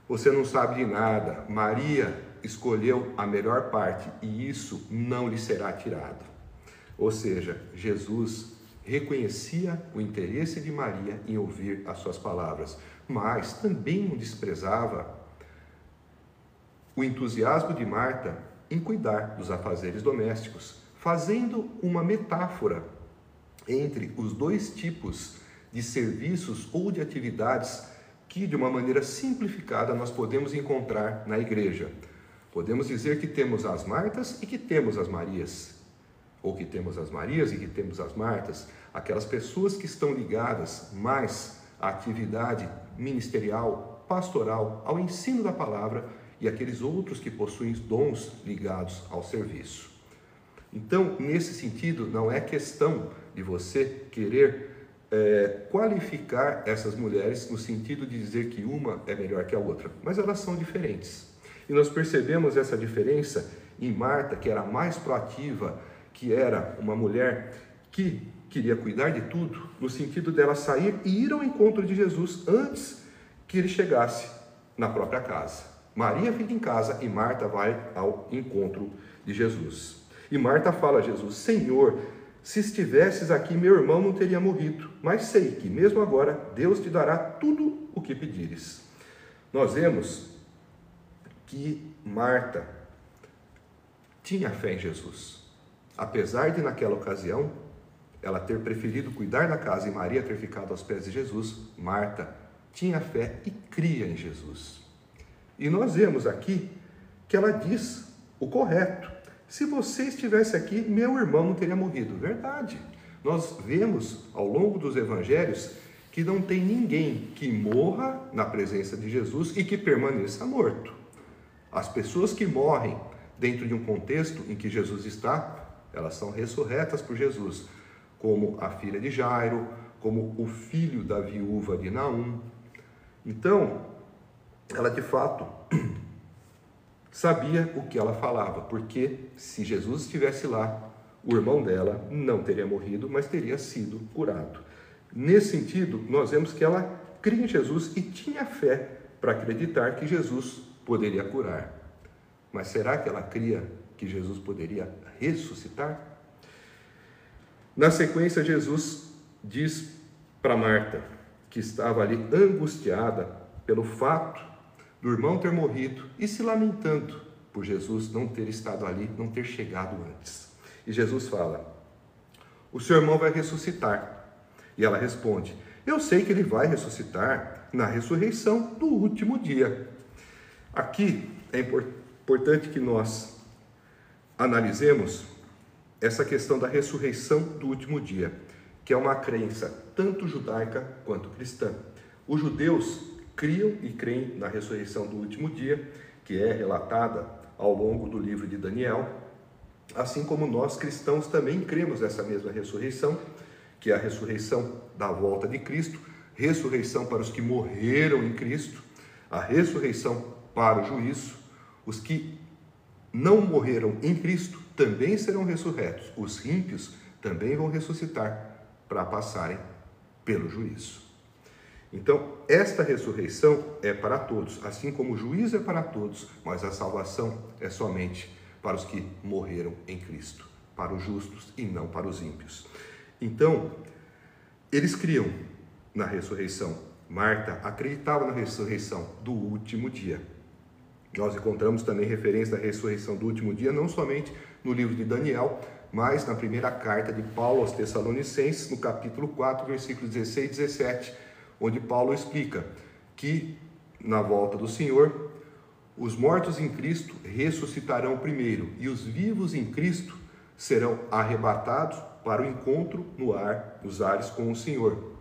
você não sabe de nada. Maria escolheu a melhor parte e isso não lhe será tirado. Ou seja, Jesus reconhecia o interesse de Maria em ouvir as suas palavras, mas também não desprezava o entusiasmo de Marta em cuidar dos afazeres domésticos, fazendo uma metáfora entre os 2 tipos de serviços ou de atividades que, de uma maneira simplificada, nós podemos encontrar na igreja. Podemos dizer que temos as Martas e que temos as Marias, ou que temos as Marias e que temos as Martas, aquelas pessoas que estão ligadas mais à atividade ministerial, pastoral, ao ensino da palavra, e aqueles outros que possuem dons ligados ao serviço. Então, nesse sentido, não é questão de você querer qualificar essas mulheres no sentido de dizer que uma é melhor que a outra, mas elas são diferentes. E nós percebemos essa diferença em Marta, que era mais proativa, que era uma mulher que queria cuidar de tudo, no sentido dela sair e ir ao encontro de Jesus antes que ele chegasse na própria casa. Maria fica em casa e Marta vai ao encontro de Jesus. E Marta fala a Jesus: Senhor, se estivesses aqui, meu irmão não teria morrido, mas sei que mesmo agora Deus te dará tudo o que pedires. Nós vemos que Marta tinha fé em Jesus. Apesar de naquela ocasião ela ter preferido cuidar da casa e Maria ter ficado aos pés de Jesus, Marta tinha fé e cria em Jesus. E nós vemos aqui que ela diz o correto: se você estivesse aqui, meu irmão não teria morrido. Verdade. Nós vemos ao longo dos evangelhos que não tem ninguém que morra na presença de Jesus e que permaneça morto. As pessoas que morrem dentro de um contexto em que Jesus está, elas são ressurretas por Jesus, como a filha de Jairo, como o filho da viúva de Naum. Então, ela de fato sabia o que ela falava, porque se Jesus estivesse lá, o irmão dela não teria morrido, mas teria sido curado. Nesse sentido, nós vemos que ela cria em Jesus e tinha fé para acreditar que Jesus poderia curar. Mas será que ela cria que Jesus poderia ressuscitar? Na sequência, Jesus diz para Marta, que estava ali angustiada pelo fato do irmão ter morrido e se lamentando por Jesus não ter estado ali, não ter chegado antes. E Jesus fala: o seu irmão vai ressuscitar. E ela responde: eu sei que ele vai ressuscitar na ressurreição do último dia. Aqui é importante que nós analisemos essa questão da ressurreição do último dia, que é uma crença tanto judaica quanto cristã. Os judeus criam e creem na ressurreição do último dia, que é relatada ao longo do livro de Daniel, assim como nós cristãos também cremos nessa mesma ressurreição, que é a ressurreição da volta de Cristo, ressurreição para os que morreram em Cristo, a ressurreição para o juízo. Os que não morreram em Cristo também serão ressurretos, os ímpios também vão ressuscitar para passarem pelo juízo. Então, esta ressurreição é para todos, assim como o juízo é para todos, mas a salvação é somente para os que morreram em Cristo, para os justos e não para os ímpios. Então, eles criam na ressurreição. Marta acreditava na ressurreição do último dia. Nós encontramos também referência da ressurreição do último dia, não somente no livro de Daniel, mas na primeira carta de Paulo aos Tessalonicenses, no capítulo 4, versículos 16 e 17, onde Paulo explica que, na volta do Senhor, os mortos em Cristo ressuscitarão primeiro, e os vivos em Cristo serão arrebatados para o encontro no ar, nos ares com o Senhor.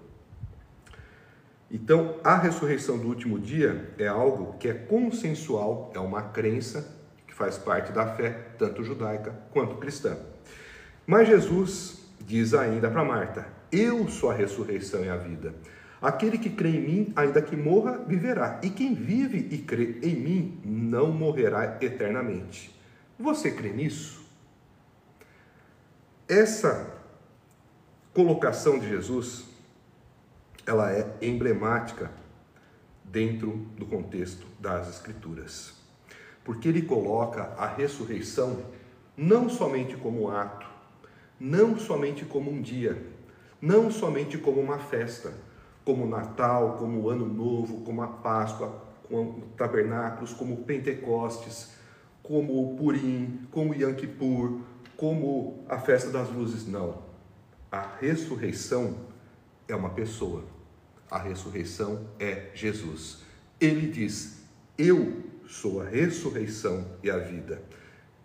Então, a ressurreição do último dia é algo que é consensual, é uma crença que faz parte da fé, tanto judaica quanto cristã. Mas Jesus diz ainda para Marta: eu sou a ressurreição e a vida. Aquele que crê em mim, ainda que morra, viverá. E quem vive e crê em mim, não morrerá eternamente. Você crê nisso? Essa colocação de Jesus, ela é emblemática dentro do contexto das Escrituras. Porque ele coloca a ressurreição não somente como um ato, não somente como um dia, não somente como uma festa, como o Natal, como o Ano Novo, como a Páscoa, como tabernáculos, como o Pentecostes, como o Purim, como o Yom Kippur, como a festa das luzes. Não. A ressurreição é uma pessoa. A ressurreição é Jesus. Ele diz: eu sou a ressurreição e a vida.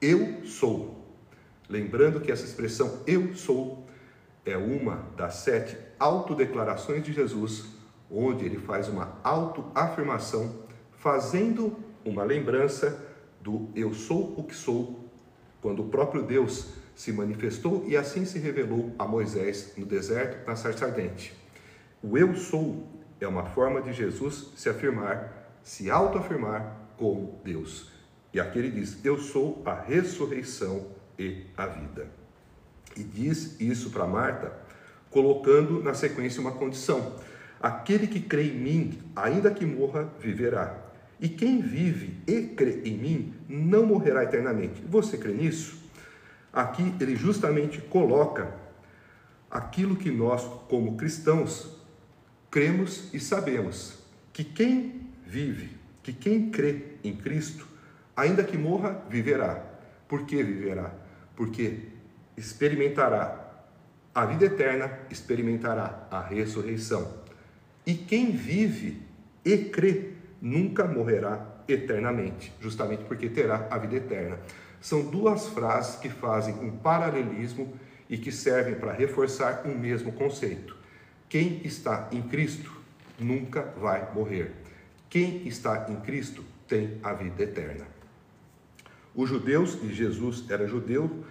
Eu sou. Lembrando que essa expressão eu sou é uma das 7 autodeclarações de Jesus, onde ele faz uma autoafirmação, fazendo uma lembrança do eu sou o que sou, quando o próprio Deus se manifestou e assim se revelou a Moisés no deserto, na sarça ardente. O eu sou é uma forma de Jesus se afirmar, se autoafirmar como Deus. E aqui ele diz: eu sou a ressurreição e a vida. E diz isso para Marta, colocando na sequência uma condição: aquele que crê em mim, ainda que morra, viverá. E quem vive e crê em mim, não morrerá eternamente. Você crê nisso? Aqui ele justamente coloca aquilo que nós, como cristãos, cremos e sabemos, que quem vive, que quem crê em Cristo, ainda que morra, viverá. Por que viverá? Porque experimentará a vida eterna, experimentará a ressurreição. E quem vive e crê nunca morrerá eternamente, justamente porque terá a vida eterna. São duas frases que fazem um paralelismo e que servem para reforçar um mesmo conceito. Quem está em Cristo nunca vai morrer. Quem está em Cristo tem a vida eterna. Os judeus, e Jesus era judeu,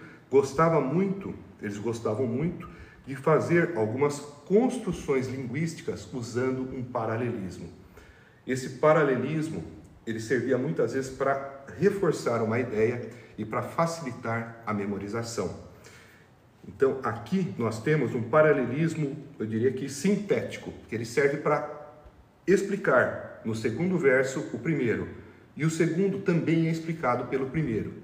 eles gostavam muito de fazer algumas construções linguísticas usando um paralelismo. Esse paralelismo, ele servia muitas vezes para reforçar uma ideia e para facilitar a memorização. Então, aqui nós temos um paralelismo, eu diria que sintético, que ele serve para explicar no segundo verso o primeiro, e o segundo também é explicado pelo primeiro.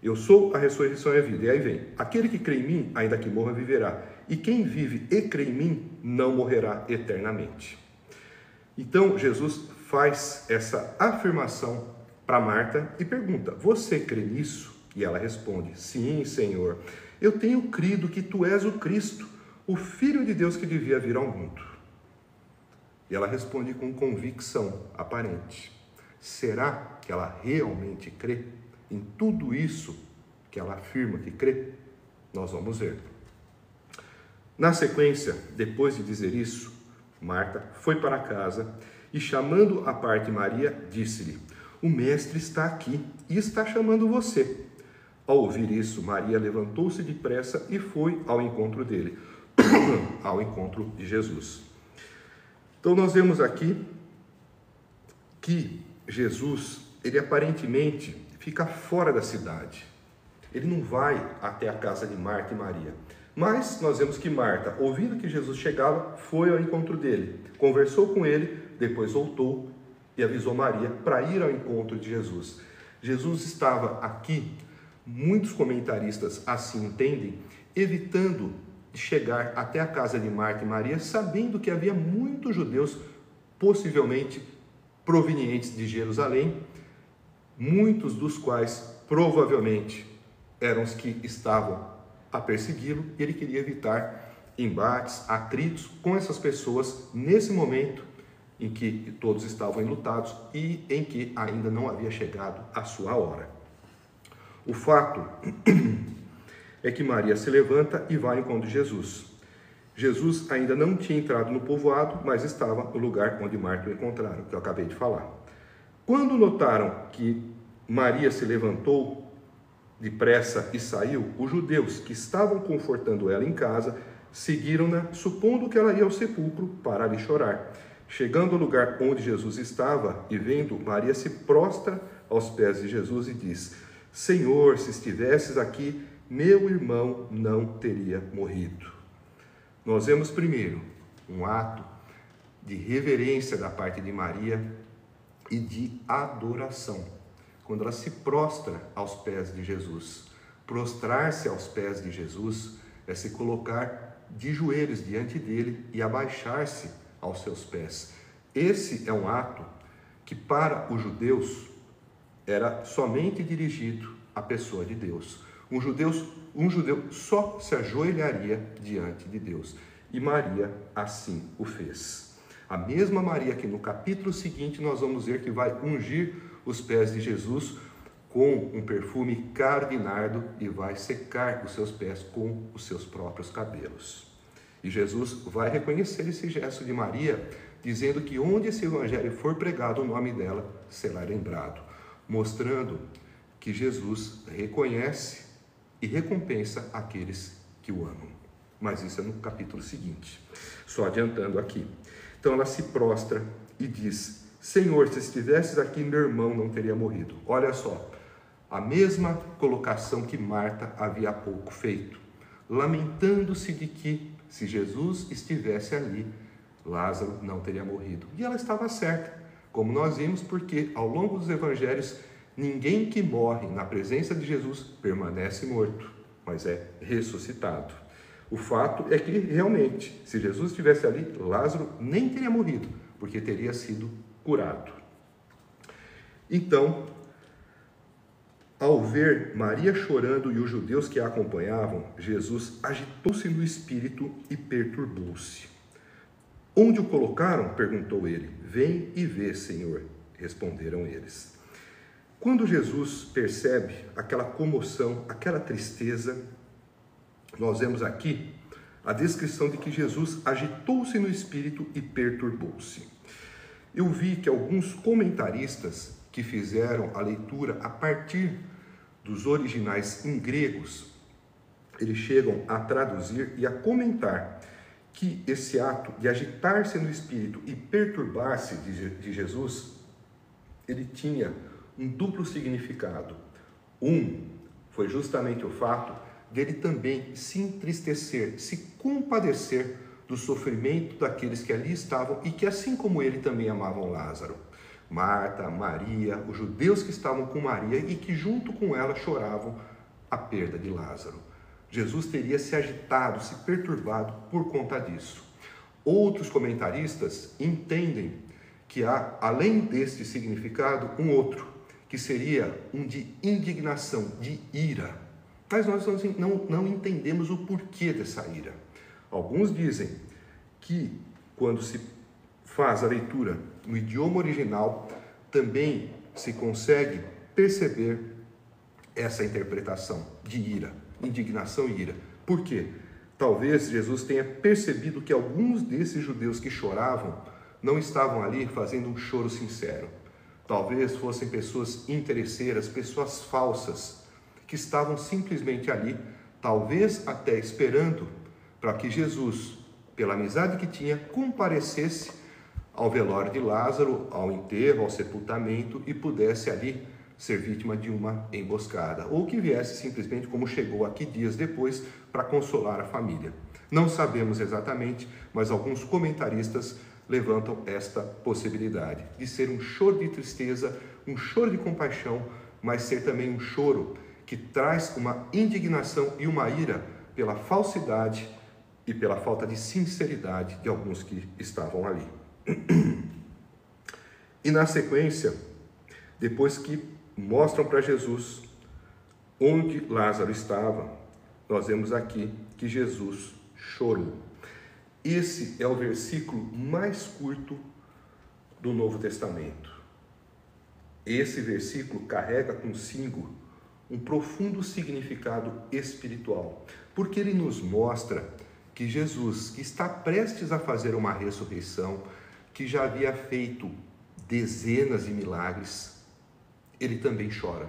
Eu sou a ressurreição e a vida. E aí vem: aquele que crê em mim, ainda que morra, viverá. E quem vive e crê em mim, não morrerá eternamente. Então, Jesus faz essa afirmação para Marta e pergunta: você crê nisso? E ela responde: sim, Senhor. Eu tenho crido que tu és o Cristo, o Filho de Deus que devia vir ao mundo. E ela responde com convicção aparente. Será que ela realmente crê em tudo isso que ela afirma que crê? Nós vamos ver. Na sequência, depois de dizer isso, Marta foi para casa e, chamando à parte Maria, disse-lhe: o mestre está aqui e está chamando você. Ao ouvir isso, Maria levantou-se depressa e foi ao encontro dele, ao encontro de Jesus. Então nós vemos aqui que Jesus, ele aparentemente fica fora da cidade. Ele não vai até a casa de Marta e Maria, Mas nós vemos que Marta, ouvindo que Jesus chegava, foi ao encontro dele, conversou com ele, depois voltou e avisou Maria para ir ao encontro de Jesus. Jesus estava aqui, muitos comentaristas assim entendem, evitando de chegar até a casa de Marta e Maria, sabendo que havia muitos judeus, possivelmente provenientes de Jerusalém, muitos dos quais provavelmente eram os que estavam a persegui-lo, e ele queria evitar embates, atritos com essas pessoas nesse momento em que todos estavam enlutados e em que ainda não havia chegado a sua hora. O fato é que Maria se levanta e vai ao encontro de Jesus. Jesus ainda não tinha entrado no povoado, mas estava no lugar onde Marta o encontraram, que eu acabei de falar. Quando notaram que Maria se levantou depressa e saiu, os judeus que estavam confortando ela em casa seguiram-na, supondo que ela ia ao sepulcro para ali chorar. Chegando ao lugar onde Jesus estava e vendo, Maria se prostra aos pés de Jesus e diz: Senhor, se estivesses aqui, meu irmão não teria morrido. Nós vemos primeiro um ato de reverência da parte de Maria e de adoração, quando ela se prostra aos pés de Jesus. Prostrar-se aos pés de Jesus é se colocar de joelhos diante dele e abaixar-se aos seus pés. Esse é um ato que para os judeus era somente dirigido à pessoa de Deus. Um judeu só se ajoelharia diante de Deus. E Maria assim o fez. A mesma Maria que no capítulo seguinte nós vamos ver que vai ungir os pés de Jesus com um perfume caro de nardo e vai secar os seus pés com os seus próprios cabelos. E Jesus vai reconhecer esse gesto de Maria, dizendo que onde esse evangelho for pregado, o nome dela será lembrado, mostrando que Jesus reconhece e recompensa aqueles que o amam. Mas isso é no capítulo seguinte, só adiantando aqui. Então ela se prostra e diz: Senhor, se estivesses aqui, meu irmão não teria morrido. Olha só, a mesma colocação que Marta havia há pouco feito, lamentando-se de que, se Jesus estivesse ali, Lázaro não teria morrido. E ela estava certa, como nós vimos, porque ao longo dos evangelhos, ninguém que morre na presença de Jesus permanece morto, mas é ressuscitado. O fato é que, realmente, se Jesus estivesse ali, Lázaro nem teria morrido, porque teria sido curado. Então, ao ver Maria chorando e os judeus que a acompanhavam, Jesus agitou-se no espírito e perturbou-se. Onde o colocaram? Perguntou ele. Vem e vê, Senhor, responderam eles. Quando Jesus percebe aquela comoção, aquela tristeza, nós vemos aqui a descrição de que Jesus agitou-se no espírito e perturbou-se. Eu vi que alguns comentaristas que fizeram a leitura a partir dos originais em gregos, eles chegam a traduzir e a comentar que esse ato de agitar-se no espírito e perturbar-se de Jesus, ele tinha um duplo significado. Um foi justamente o fato dele também se entristecer, se compadecer do sofrimento daqueles que ali estavam e que, assim como ele, também amavam Lázaro. Marta, Maria, os judeus que estavam com Maria e que junto com ela choravam a perda de Lázaro. Jesus teria se agitado, se perturbado por conta disso. Outros comentaristas entendem que há, além deste significado, um outro, que seria um de indignação, de ira. Mas nós não entendemos o porquê dessa ira. Alguns dizem que quando se faz a leitura no idioma original, também se consegue perceber essa interpretação de ira, indignação e ira. Por quê? Talvez Jesus tenha percebido que alguns desses judeus que choravam não estavam ali fazendo um choro sincero. Talvez fossem pessoas interesseiras, pessoas falsas, que estavam simplesmente ali, talvez até esperando para que Jesus, pela amizade que tinha, comparecesse ao velório de Lázaro, ao enterro, ao sepultamento e pudesse ali ser vítima de uma emboscada, ou que viesse simplesmente como chegou aqui dias depois para consolar a família. Não sabemos exatamente, mas alguns comentaristas levantam esta possibilidade de ser um choro de tristeza, um choro de compaixão, mas ser também um choro que traz uma indignação e uma ira pela falsidade e pela falta de sinceridade de alguns que estavam ali. E na sequência, depois que mostram para Jesus onde Lázaro estava, nós vemos aqui que Jesus chorou. Esse é o versículo mais curto do Novo Testamento. Esse versículo carrega consigo um profundo significado espiritual, porque ele nos mostra que Jesus, que está prestes a fazer uma ressurreição, que já havia feito dezenas de milagres, ele também chora.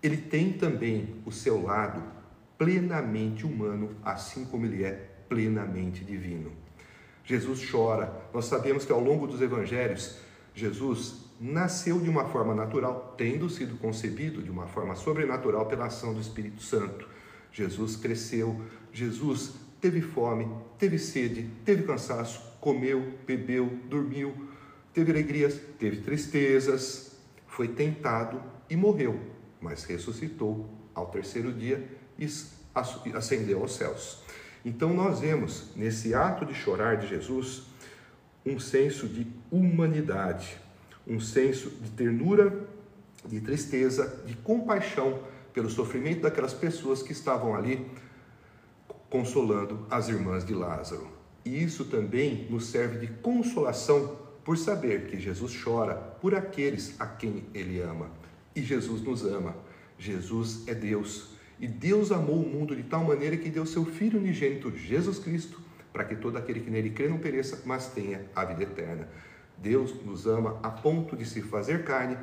Ele tem também o seu lado plenamente humano, assim como ele é plenamente divino. Jesus chora. Nós sabemos que ao longo dos evangelhos, Jesus nasceu de uma forma natural, tendo sido concebido de uma forma sobrenatural pela ação do Espírito Santo. Jesus cresceu, Jesus teve fome, teve sede, teve cansaço, comeu, bebeu, dormiu, teve alegrias, teve tristezas, foi tentado e morreu, mas ressuscitou ao terceiro dia e ascendeu aos céus. Então nós vemos nesse ato de chorar de Jesus um senso de humanidade, um senso de ternura, de tristeza, de compaixão pelo sofrimento daquelas pessoas que estavam ali consolando as irmãs de Lázaro. E isso também nos serve de consolação por saber que Jesus chora por aqueles a quem ele ama. E Jesus nos ama. Jesus é Deus. E Deus amou o mundo de tal maneira que deu seu Filho unigênito, Jesus Cristo, para que todo aquele que nele crê não pereça, mas tenha a vida eterna. Deus nos ama a ponto de se fazer carne,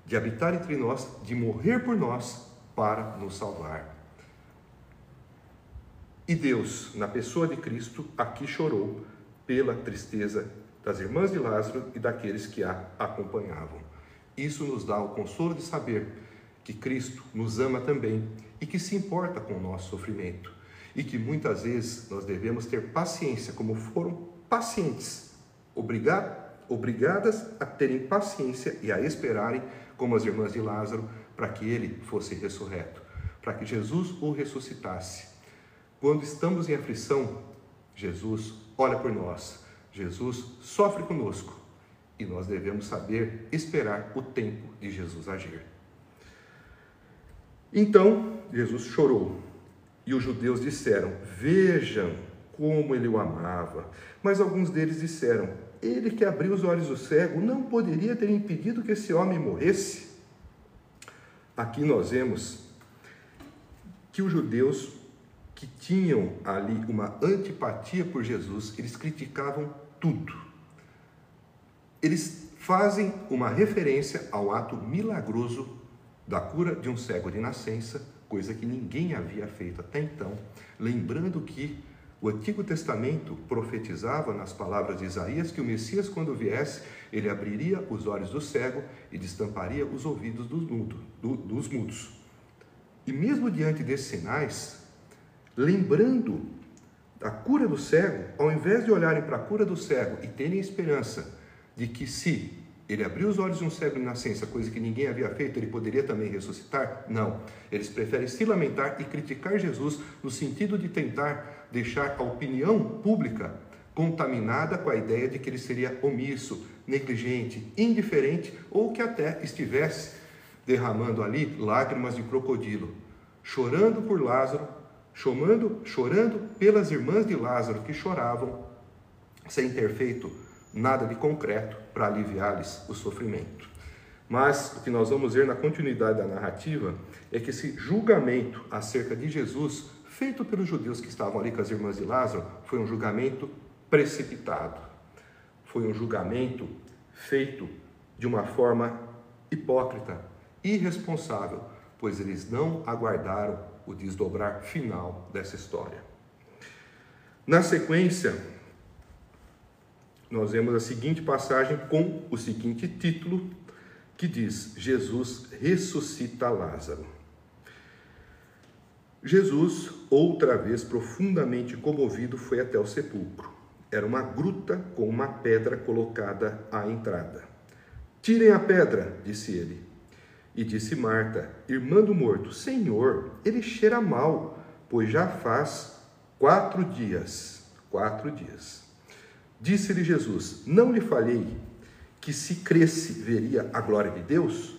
de habitar entre nós, de morrer por nós para nos salvar. E Deus, na pessoa de Cristo, aqui chorou pela tristeza das irmãs de Lázaro e daqueles que a acompanhavam. Isso nos dá o consolo de saber que Cristo nos ama também e que se importa com o nosso sofrimento. E que muitas vezes nós devemos ter paciência, como foram pacientes, obrigadas a terem paciência e a esperarem, como as irmãs de Lázaro, para que ele fosse ressurreto, para que Jesus o ressuscitasse. Quando estamos em aflição, Jesus olha por nós, Jesus sofre conosco e nós devemos saber esperar o tempo de Jesus agir. Então, Jesus chorou e os judeus disseram: vejam como ele o amava. Mas alguns deles disseram: ele que abriu os olhos do cego não poderia ter impedido que esse homem morresse? Aqui nós vemos que os judeus que tinham ali uma antipatia por Jesus, eles criticavam tudo. Eles fazem uma referência ao ato milagroso da cura de um cego de nascença, coisa que ninguém havia feito até então, lembrando que o Antigo Testamento profetizava nas palavras de Isaías que o Messias, quando viesse, ele abriria os olhos do cego e destamparia os ouvidos dos mudos. E mesmo diante desses sinais, lembrando da cura do cego, ao invés de olharem para a cura do cego e terem esperança de que se ele abriu os olhos de um cego de nascença, coisa que ninguém havia feito, ele poderia também ressuscitar? Não. Eles preferem se lamentar e criticar Jesus no sentido de tentar deixar a opinião pública contaminada com a ideia de que ele seria omisso, negligente, indiferente ou que até estivesse derramando ali lágrimas de crocodilo, chorando por Lázaro, chorando pelas irmãs de Lázaro que choravam sem ter feito nada de concreto para aliviar-lhes o sofrimento. Mas o que nós vamos ver na continuidade da narrativa é que esse julgamento acerca de Jesus, feito pelos judeus que estavam ali com as irmãs de Lázaro, foi um julgamento precipitado. Foi um julgamento feito de uma forma hipócrita, irresponsável, pois eles não aguardaram o desdobrar final dessa história. Na sequência, nós vemos a seguinte passagem com o seguinte título, que diz: Jesus ressuscita Lázaro. Jesus, outra vez profundamente comovido, foi até o sepulcro. Era uma gruta com uma pedra colocada à entrada. Tirem a pedra, disse ele. E disse Marta, irmã do morto: Senhor, ele cheira mal, pois já faz 4 dias. 4 dias. Disse-lhe Jesus: não lhe falei que se cresce veria a glória de Deus?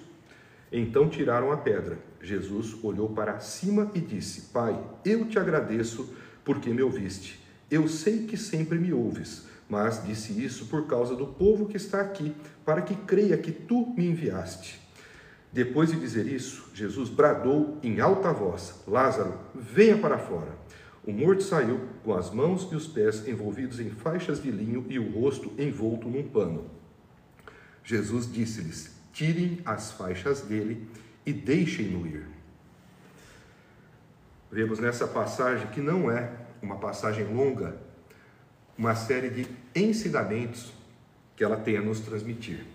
Então tiraram a pedra. Jesus olhou para cima e disse: Pai, eu te agradeço porque me ouviste. Eu sei que sempre me ouves, mas disse isso por causa do povo que está aqui, para que creia que tu me enviaste. Depois de dizer isso, Jesus bradou em alta voz: Lázaro, venha para fora. O morto saiu com as mãos e os pés envolvidos em faixas de linho e o rosto envolto num pano. Jesus disse-lhes: tirem as faixas dele e deixem-no ir. Vemos nessa passagem, que não é uma passagem longa, uma série de ensinamentos que ela tem a nos transmitir.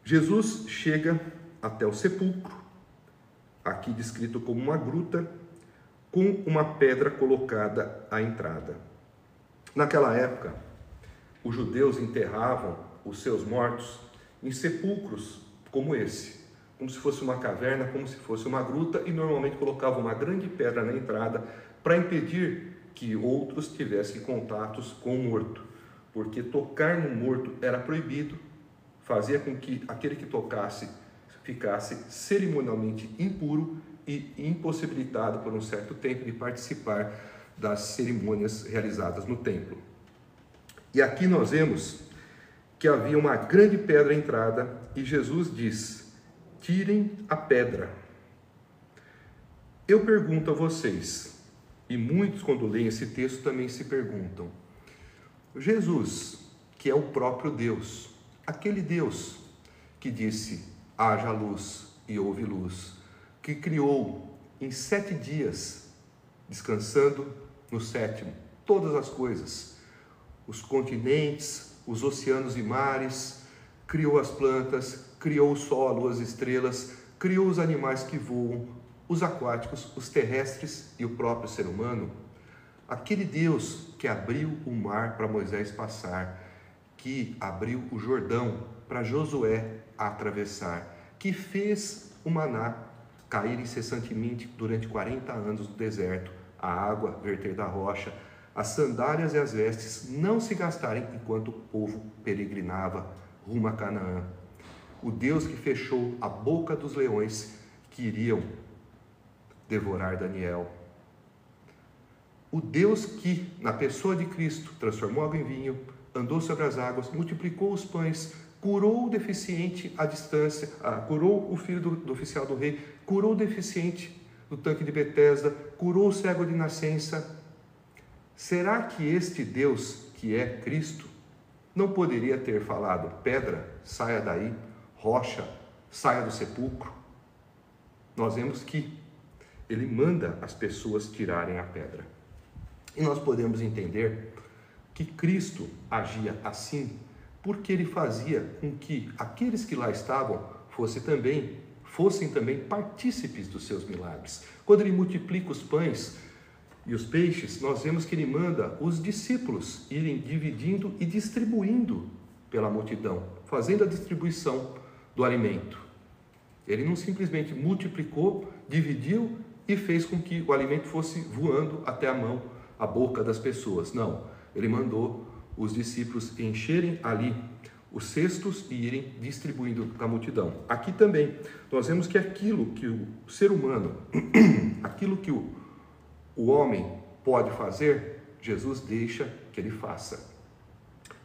Jesus chega até o sepulcro, aqui descrito como uma gruta, com uma pedra colocada à entrada. Naquela época, os judeus enterravam os seus mortos em sepulcros como esse, como se fosse uma caverna, como se fosse uma gruta, e normalmente colocavam uma grande pedra na entrada para impedir que outros tivessem contatos com o morto, porque tocar no morto era proibido, fazia com que aquele que tocasse ficasse cerimonialmente impuro e impossibilitado por um certo tempo de participar das cerimônias realizadas no templo. E aqui nós vemos que havia uma grande pedra à entrada e Jesus diz: tirem a pedra. Eu pergunto a vocês, e muitos quando leem esse texto também se perguntam: Jesus, que é o próprio Deus, aquele Deus que disse: haja luz e houve luz, que criou em 7 dias, descansando no 7º, todas as coisas, os continentes, os oceanos e mares, criou as plantas, criou o sol, a lua, as estrelas, criou os animais que voam, os aquáticos, os terrestres e o próprio ser humano. Aquele Deus que abriu o mar para Moisés passar, que abriu o Jordão para Josué atravessar, que fez o maná cair incessantemente durante 40 anos no deserto, a água verter da rocha, as sandálias e as vestes não se gastarem enquanto o povo peregrinava rumo a Canaã. O Deus que fechou a boca dos leões que iriam devorar Daniel. O Deus que, na pessoa de Cristo, transformou água em vinho, andou sobre as águas, multiplicou os pães, curou o deficiente à distância, curou o filho do oficial do rei, curou o deficiente do tanque de Betesda, curou o cego de nascença. Será que este Deus, que é Cristo, não poderia ter falado: pedra, saia daí, rocha, saia do sepulcro? Nós vemos que ele manda as pessoas tirarem a pedra. E nós podemos entender que Cristo agia assim porque ele fazia com que aqueles que lá estavam fossem também partícipes dos seus milagres. Quando ele multiplica os pães e os peixes, nós vemos que ele manda os discípulos irem dividindo e distribuindo pela multidão, fazendo a distribuição do alimento. Ele não simplesmente multiplicou, dividiu e fez com que o alimento fosse voando até a boca das pessoas. Não, ele mandou os discípulos encherem ali os cestos e irem distribuindo para a multidão. Aqui também nós vemos que aquilo que o ser humano, aquilo que o homem pode fazer, Jesus deixa que ele faça.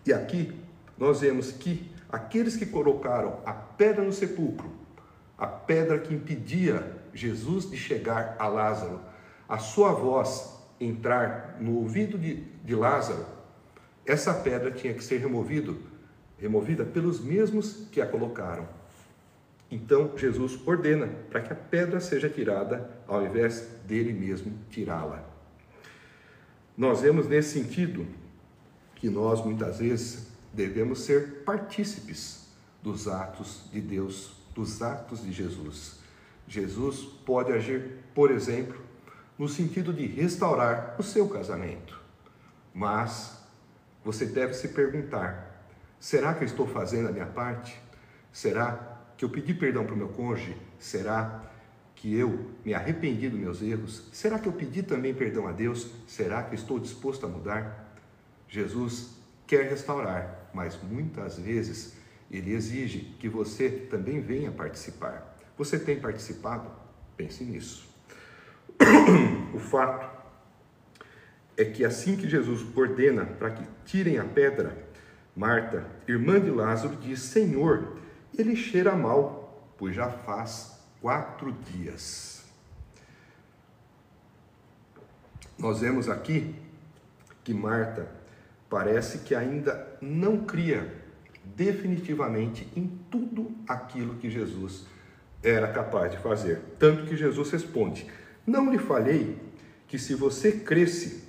E aqui nós vemos que aqueles que colocaram a pedra no sepulcro, a pedra que impedia Jesus de chegar a Lázaro, a sua voz entrar no ouvido de Lázaro, essa pedra tinha que ser removida pelos mesmos que a colocaram. Então Jesus ordena para que a pedra seja tirada, ao invés dele mesmo tirá-la. Nós vemos nesse sentido que nós muitas vezes devemos ser partícipes dos atos de Deus, dos atos de Jesus. Jesus pode agir, por exemplo, no sentido de restaurar o seu casamento. Mas você deve se perguntar: será que eu estou fazendo a minha parte? Será que eu pedi perdão para o meu cônjuge? Será que eu me arrependi dos meus erros? Será que eu pedi também perdão a Deus? Será que eu estou disposto a mudar? Jesus quer restaurar, mas muitas vezes Ele exige que você também venha participar. Você tem participado? Pense nisso. O fato é que assim que Jesus ordena para que tirem a pedra, Marta, irmã de Lázaro, diz: Senhor, ele cheira mal, pois já faz 4 dias. Nós vemos aqui que Marta parece que ainda não cria definitivamente em tudo aquilo que Jesus era capaz de fazer. Tanto que Jesus responde: não lhe falei que se você cresce,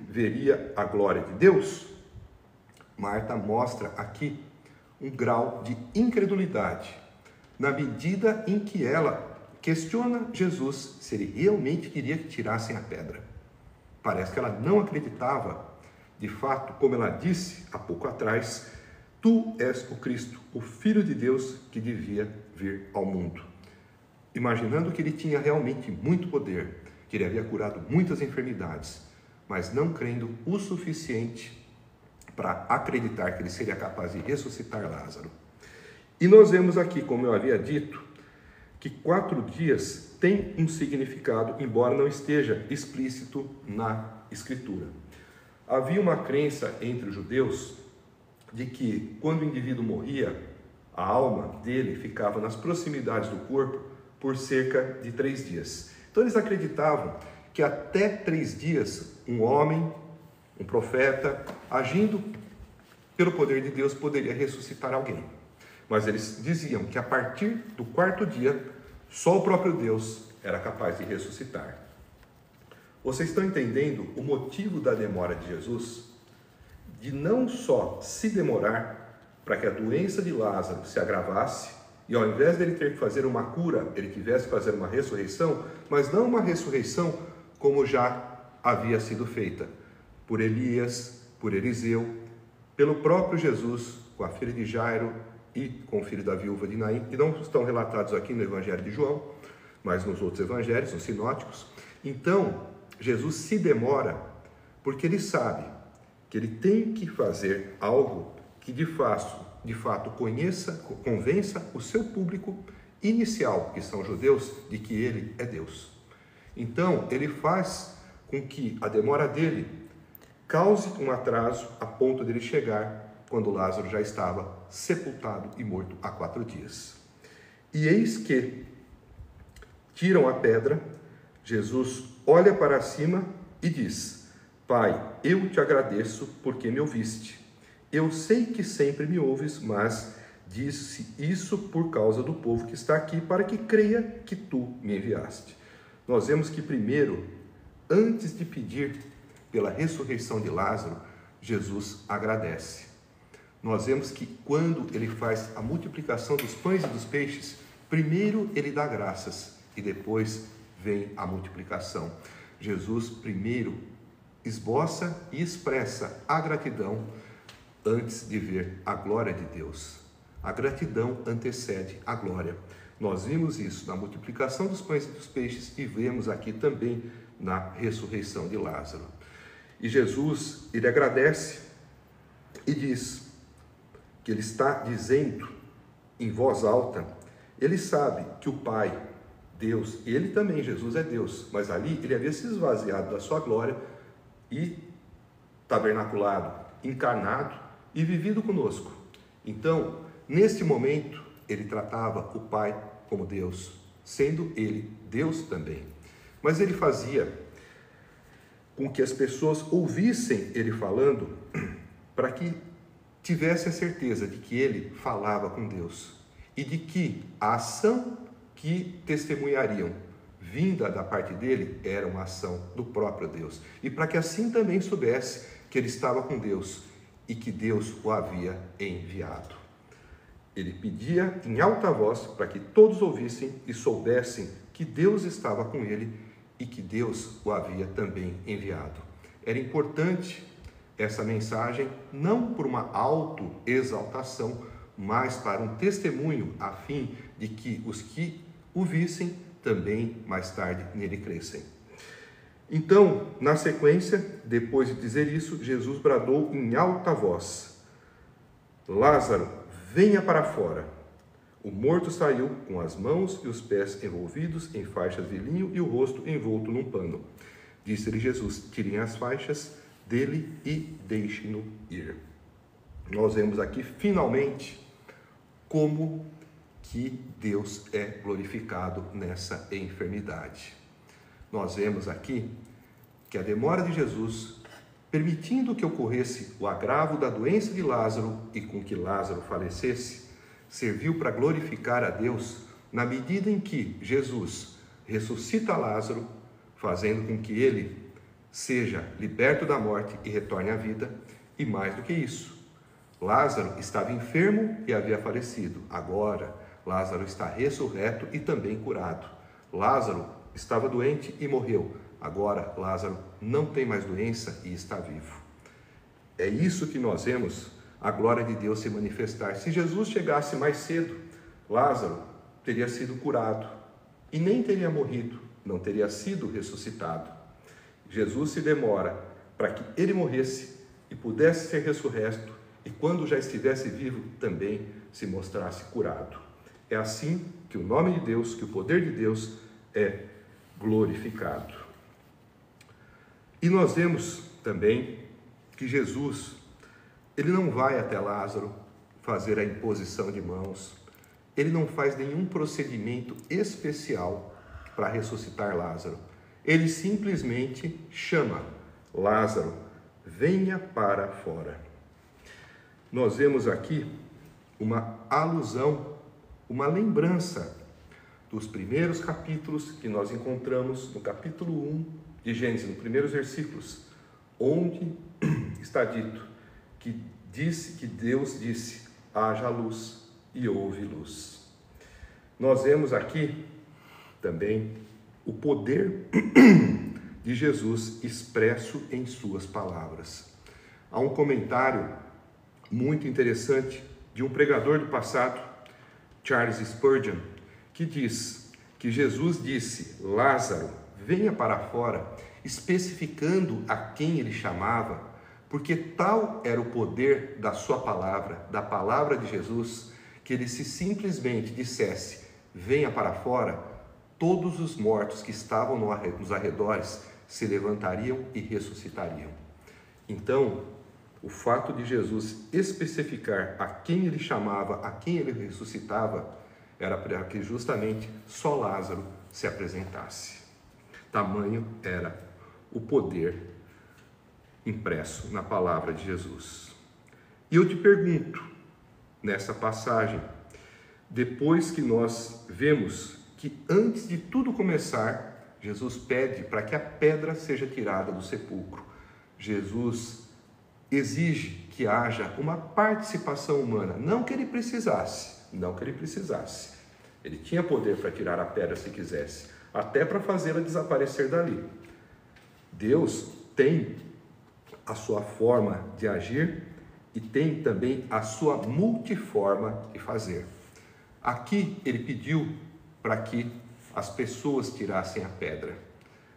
veria a glória de Deus? Marta mostra aqui um grau de incredulidade, na medida em que ela questiona Jesus se ele realmente queria que tirassem a pedra. Parece que ela não acreditava, de fato, como ela disse há pouco atrás: tu és o Cristo, o Filho de Deus que devia vir ao mundo. Imaginando que ele tinha realmente muito poder, que ele havia curado muitas enfermidades, mas não crendo o suficiente para acreditar que ele seria capaz de ressuscitar Lázaro. E nós vemos aqui, como eu havia dito, que 4 dias tem um significado, embora não esteja explícito na Escritura. Havia uma crença entre os judeus de que quando o indivíduo morria, a alma dele ficava nas proximidades do corpo por cerca de 3 dias. Então eles acreditavam que até 3 dias um homem, um profeta, agindo pelo poder de Deus, poderia ressuscitar alguém. Mas eles diziam que a partir do 4º dia, só o próprio Deus era capaz de ressuscitar. Vocês estão entendendo o motivo da demora de Jesus? De não só se demorar para que a doença de Lázaro se agravasse, e ao invés dele ter que fazer uma cura, ele tivesse que fazer uma ressurreição, mas não uma ressurreição como já havia sido feita por Elias, por Eliseu, pelo próprio Jesus, com a filha de Jairo e com o filho da viúva de Naim, que não estão relatados aqui no Evangelho de João, mas nos outros evangelhos, nos sinóticos. Então, Jesus se demora porque ele sabe que ele tem que fazer algo que de fato convença o seu público inicial, que são judeus, de que ele é Deus. Então, ele faz com que a demora dele cause um atraso a ponto de ele chegar quando Lázaro já estava sepultado e morto há 4 dias. E eis que tiram a pedra, Jesus olha para cima e diz: Pai, eu te agradeço porque me ouviste. Eu sei que sempre me ouves, mas disse isso por causa do povo que está aqui, para que creia que tu me enviaste. Nós vemos que primeiro, antes de pedir pela ressurreição de Lázaro, Jesus agradece. Nós vemos que quando ele faz a multiplicação dos pães e dos peixes, primeiro ele dá graças e depois vem a multiplicação. Jesus primeiro esboça e expressa a gratidão antes de ver a glória de Deus. A gratidão antecede a glória. Nós vimos isso na multiplicação dos pães e dos peixes e vemos aqui também na ressurreição de Lázaro. E Jesus, ele agradece e diz que ele está dizendo em voz alta, ele sabe que o Pai, Deus, ele também, Jesus é Deus, mas ali ele havia se esvaziado da sua glória e tabernaculado, encarnado e vivido conosco. Então, neste momento, ele tratava o Pai como Deus, sendo ele Deus também. Mas ele fazia com que as pessoas ouvissem ele falando, para que tivesse a certeza de que ele falava com Deus e de que a ação que testemunhariam vinda da parte dele era uma ação do próprio Deus. E para que assim também soubesse que ele estava com Deus e que Deus o havia enviado. Ele pedia em alta voz para que todos ouvissem e soubessem que Deus estava com ele e que Deus o havia também enviado. Era importante essa mensagem, não por uma autoexaltação, mas para um testemunho, a fim de que os que o vissem também mais tarde nele crescem. Então, na sequência, depois de dizer isso, Jesus bradou em alta voz: Lázaro, venha para fora. O morto saiu com as mãos e os pés envolvidos em faixas de linho e o rosto envolto num pano. Disse-lhe Jesus: tirem as faixas dele e deixem-no ir. Nós vemos aqui, finalmente, como que Deus é glorificado nessa enfermidade. Nós vemos aqui que a demora de Jesus, permitindo que ocorresse o agravo da doença de Lázaro e com que Lázaro falecesse, serviu para glorificar a Deus na medida em que Jesus ressuscita Lázaro, fazendo com que ele seja liberto da morte e retorne à vida. E mais do que isso, Lázaro estava enfermo e havia falecido. Agora, Lázaro está ressurreto e também curado. Lázaro estava doente e morreu. Agora, Lázaro não tem mais doença e está vivo. É isso que nós vemos a glória de Deus se manifestar. Se Jesus chegasse mais cedo, Lázaro teria sido curado e nem teria morrido, não teria sido ressuscitado. Jesus se demora para que ele morresse e pudesse ser ressurreto, e quando já estivesse vivo, também se mostrasse curado. É assim que o nome de Deus, que o poder de Deus é glorificado. E nós vemos também que Jesus, ele não vai até Lázaro fazer a imposição de mãos, ele não faz nenhum procedimento especial para ressuscitar Lázaro. Ele simplesmente chama: Lázaro, venha para fora. Nós vemos aqui uma alusão, uma lembrança dos primeiros capítulos que nós encontramos no capítulo 1 de Gênesis, nos primeiros versículos, onde está dito que Deus disse: haja luz, e houve luz. Nós vemos aqui também o poder de Jesus expresso em suas palavras. Há um comentário muito interessante de um pregador do passado, Charles Spurgeon, que diz que Jesus disse: Lázaro, venha para fora, especificando a quem ele chamava, porque tal era o poder da sua palavra, da palavra de Jesus, que ele, se simplesmente dissesse: venha para fora, todos os mortos que estavam nos arredores se levantariam e ressuscitariam. Então, o fato de Jesus especificar a quem ele chamava, a quem ele ressuscitava, era para que justamente só Lázaro se apresentasse. Tamanho era o poder impresso na palavra de Jesus. E eu te pergunto, nessa passagem, depois que nós vemos que antes de tudo começar, Jesus pede para que a pedra seja tirada do sepulcro. Jesus exige que haja uma participação humana, não que ele precisasse. Ele tinha poder para tirar a pedra se quisesse, até para fazê-la desaparecer dali. Deus tem a sua forma de agir e tem também a sua multiforma de fazer. Aqui ele pediu para que as pessoas tirassem a pedra.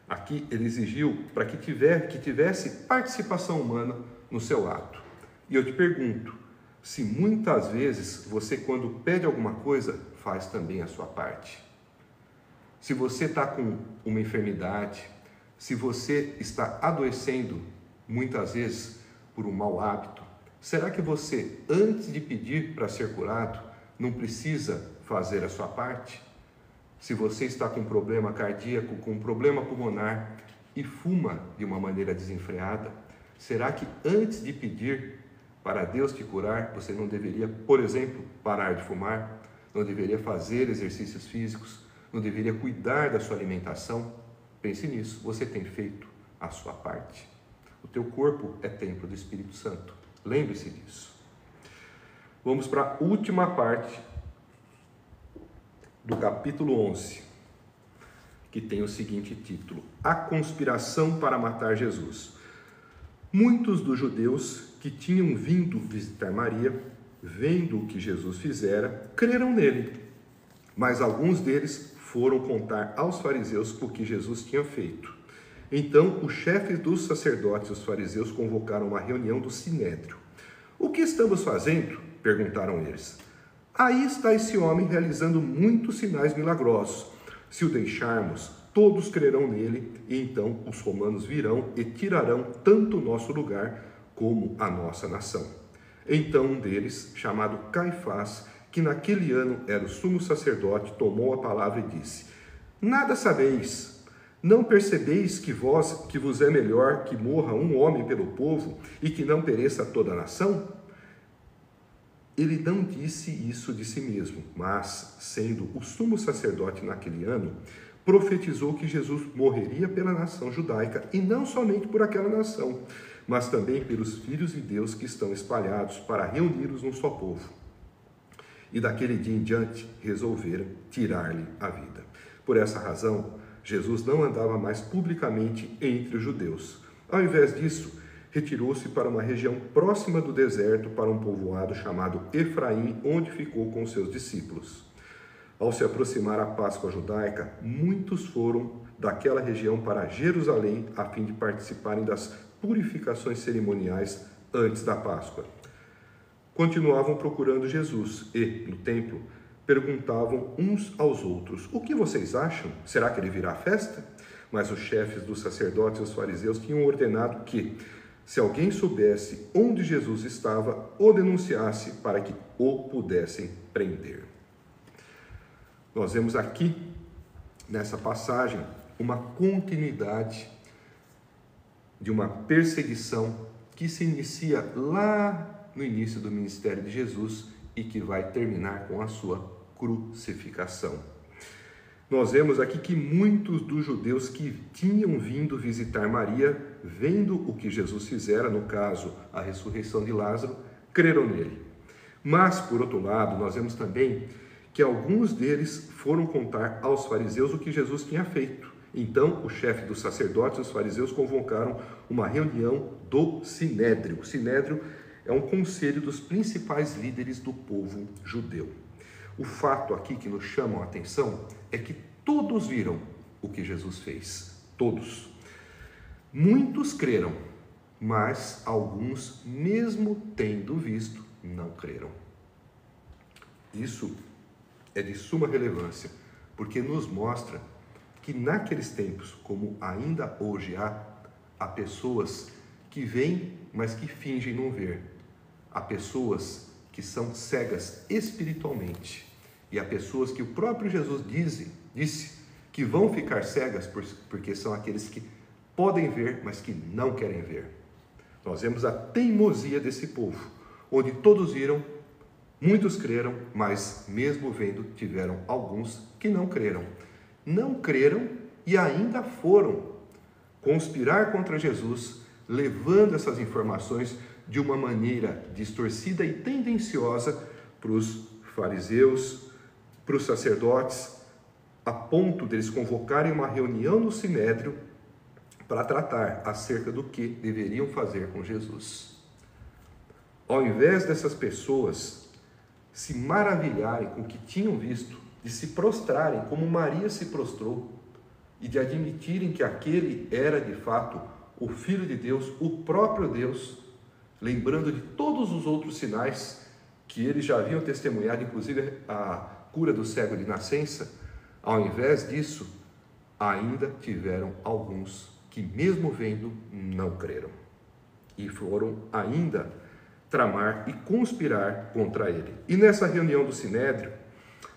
Aqui ele exigiu para que tivesse participação humana no seu ato. E eu te pergunto, se muitas vezes você, quando pede alguma coisa, faz também a sua parte. Se você está com uma enfermidade, se você está adoecendo muitas vezes por um mau hábito, será que você, antes de pedir para ser curado, não precisa fazer a sua parte? Se você está com um problema cardíaco, com um problema pulmonar e fuma de uma maneira desenfreada, será que antes de pedir para Deus te curar, você não deveria, por exemplo, parar de fumar? Não deveria fazer exercícios físicos? Não deveria cuidar da sua alimentação? Pense nisso, você tem feito a sua parte. O teu corpo é templo do Espírito Santo. Lembre-se disso. Vamos para a última parte do capítulo 11, que tem o seguinte título: A conspiração para matar Jesus. Muitos dos judeus que tinham vindo visitar Maria, vendo o que Jesus fizera, creram nele. Mas alguns deles foram contar aos fariseus o que Jesus tinha feito. Então, os chefes dos sacerdotes e os fariseus convocaram uma reunião do Sinédrio. O que estamos fazendo? Perguntaram eles. Aí está esse homem realizando muitos sinais milagrosos. Se o deixarmos, todos crerão nele, e então os romanos virão e tirarão tanto o nosso lugar como a nossa nação. Então um deles, chamado Caifás, que naquele ano era o sumo sacerdote, tomou a palavra e disse: Nada sabeis, não percebeis que vos é melhor que morra um homem pelo povo e que não pereça toda a nação? Ele não disse isso de si mesmo, mas, sendo o sumo sacerdote naquele ano, profetizou que Jesus morreria pela nação judaica, e não somente por aquela nação, mas também pelos filhos de Deus que estão espalhados, para reuni-los num só povo. E daquele dia em diante resolveram tirar-lhe a vida. Por essa razão, Jesus não andava mais publicamente entre os judeus. Ao invés disso, retirou-se para uma região próxima do deserto, para um povoado chamado Efraim, onde ficou com seus discípulos. Ao se aproximar a Páscoa judaica, muitos foram daquela região para Jerusalém, a fim de participarem das purificações cerimoniais antes da Páscoa. Continuavam procurando Jesus e, no templo, perguntavam uns aos outros: O que vocês acham? Será que ele virá à festa? Mas os chefes dos sacerdotes e os fariseus tinham ordenado que, se alguém soubesse onde Jesus estava, o denunciasse para que o pudessem prender. Nós vemos aqui, nessa passagem, uma continuidade de uma perseguição que se inicia lá no início do ministério de Jesus e que vai terminar com a sua crucificação. Nós vemos aqui que muitos dos judeus que tinham vindo visitar Maria, vendo o que Jesus fizera, no caso, a ressurreição de Lázaro, creram nele. Mas, por outro lado, nós vemos também que alguns deles foram contar aos fariseus o que Jesus tinha feito. Então, o chefe dos sacerdotes e os fariseus convocaram uma reunião do Sinédrio. O Sinédrio é um conselho dos principais líderes do povo judeu. O fato aqui que nos chama a atenção é que todos viram o que Jesus fez. Todos. Muitos creram, mas alguns, mesmo tendo visto, não creram. Isso é de suma relevância, porque nos mostra que naqueles tempos, como ainda hoje há pessoas que veem, mas que fingem não ver. Há pessoas que são cegas espiritualmente. E há pessoas que o próprio Jesus disse que vão ficar cegas porque são aqueles que podem ver, mas que não querem ver. Nós vemos a teimosia desse povo, onde todos viram, muitos creram, mas mesmo vendo, tiveram alguns que não creram. Não creram e ainda foram conspirar contra Jesus, levando essas informações de uma maneira distorcida e tendenciosa para os fariseus, para os sacerdotes, a ponto deles convocarem uma reunião no Sinédrio para tratar acerca do que deveriam fazer com Jesus. Ao invés dessas pessoas se maravilharem com o que tinham visto, de se prostrarem como Maria se prostrou e de admitirem que aquele era de fato o Filho de Deus, o próprio Deus, lembrando de todos os outros sinais que eles já haviam testemunhado, inclusive a cura do cego de nascença, ao invés disso, ainda tiveram alguns que, mesmo vendo, não creram. E foram ainda tramar e conspirar contra ele. E nessa reunião do Sinédrio,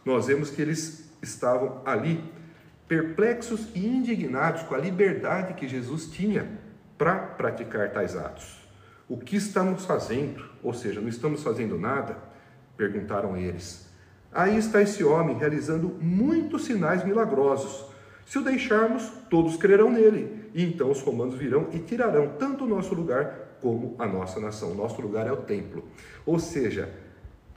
nós vemos que eles estavam ali perplexos e indignados com a liberdade que Jesus tinha para praticar tais atos. O que estamos fazendo? Ou seja, não estamos fazendo nada? Perguntaram eles. Aí está esse homem realizando muitos sinais milagrosos. Se o deixarmos, todos crerão nele. E então os romanos virão e tirarão tanto o nosso lugar como a nossa nação. O nosso lugar é o templo. Ou seja,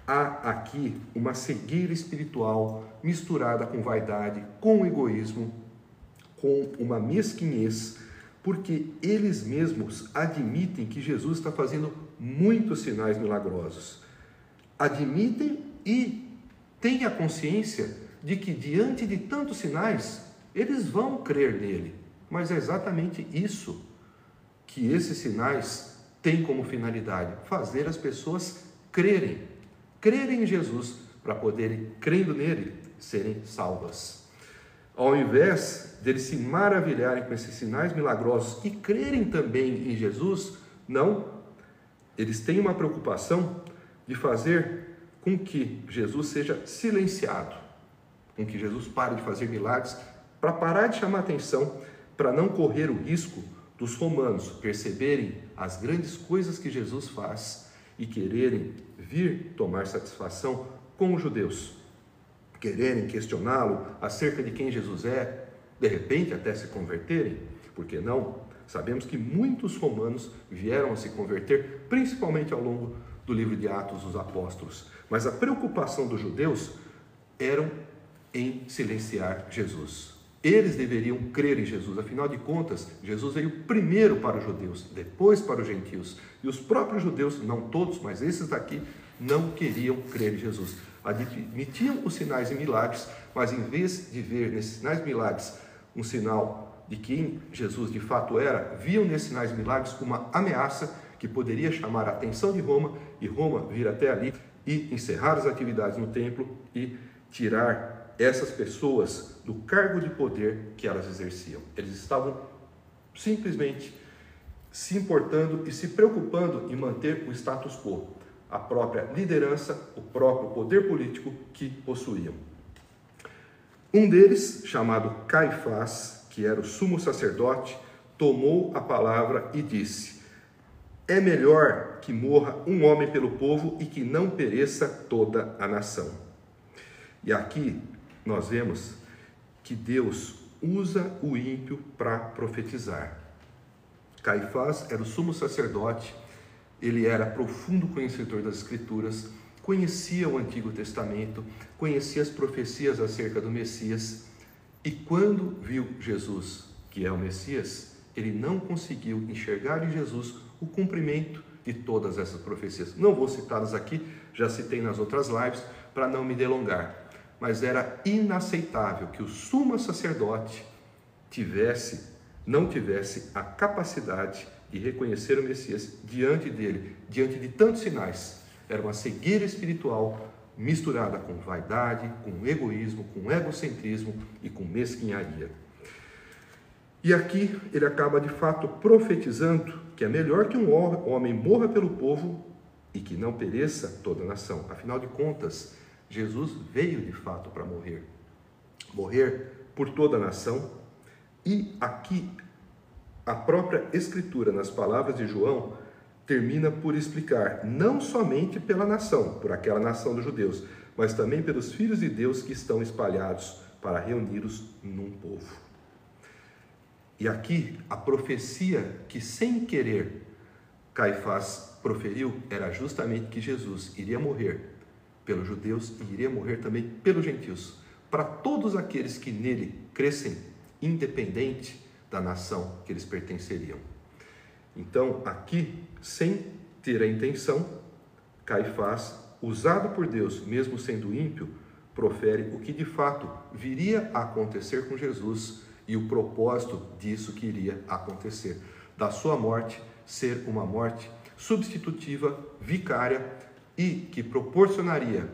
há aqui uma cegueira espiritual misturada com vaidade, com egoísmo, com uma mesquinhez, porque eles mesmos admitem que Jesus está fazendo muitos sinais milagrosos. Admitem e têm a consciência de que diante de tantos sinais, eles vão crer nele. Mas é exatamente isso que esses sinais têm como finalidade: fazer as pessoas crerem em Jesus, para poderem, crendo nele, serem salvas. Ao invés deles se maravilharem com esses sinais milagrosos e crerem também em Jesus, não, eles têm uma preocupação de fazer com que Jesus seja silenciado, com que Jesus pare de fazer milagres, para parar de chamar atenção, para não correr o risco dos romanos perceberem as grandes coisas que Jesus faz e quererem vir tomar satisfação com os judeus, quererem questioná-lo acerca de quem Jesus é, de repente até se converterem. Por que não? Sabemos que muitos romanos vieram a se converter, principalmente ao longo do livro de Atos dos Apóstolos. Mas a preocupação dos judeus era em silenciar Jesus. Eles deveriam crer em Jesus, afinal de contas, Jesus veio primeiro para os judeus, depois para os gentios. E os próprios judeus, não todos, mas esses daqui, não queriam crer em Jesus. Admitiam os sinais e milagres, mas em vez de ver nesses sinais e milagres um sinal de quem Jesus de fato era, viam nesses sinais e milagres uma ameaça que poderia chamar a atenção de Roma, e Roma vir até ali e encerrar as atividades no templo e tirar essas pessoas do cargo de poder que elas exerciam. Eles estavam simplesmente se importando e se preocupando em manter o status quo, a própria liderança, o próprio poder político que possuíam. Um deles, chamado Caifás, que era o sumo sacerdote, tomou a palavra e disse: é melhor que morra um homem pelo povo e que não pereça toda a nação. E aqui nós vemos que Deus usa o ímpio para profetizar. Caifás era o sumo sacerdote, ele era profundo conhecedor das Escrituras, conhecia o Antigo Testamento, conhecia as profecias acerca do Messias, e quando viu Jesus, que é o Messias, ele não conseguiu enxergar em Jesus o cumprimento de todas essas profecias. Não vou citá-las aqui, já citei nas outras lives, para não me delongar. Mas era inaceitável que o sumo sacerdote não tivesse a capacidade de reconhecer o Messias diante dele, diante de tantos sinais. Era uma cegueira espiritual misturada com vaidade, com egoísmo, com egocentrismo e com mesquinharia. E aqui ele acaba de fato profetizando que é melhor que um homem morra pelo povo e que não pereça toda a nação. Afinal de contas, Jesus veio de fato para morrer por toda a nação. E aqui a própria Escritura, nas palavras de João, termina por explicar não somente pela nação, por aquela nação dos judeus, mas também pelos filhos de Deus que estão espalhados para reuni-los num povo. E aqui a profecia que sem querer Caifás proferiu era justamente que Jesus iria morrer pelos judeus e iria morrer também pelos gentios, para todos aqueles que nele crescem, independente da nação que eles pertenceriam. Então, aqui, sem ter a intenção, Caifás, usado por Deus, mesmo sendo ímpio, profere o que de fato viria a acontecer com Jesus e o propósito disso que iria acontecer, da sua morte ser uma morte substitutiva, vicária, e que proporcionaria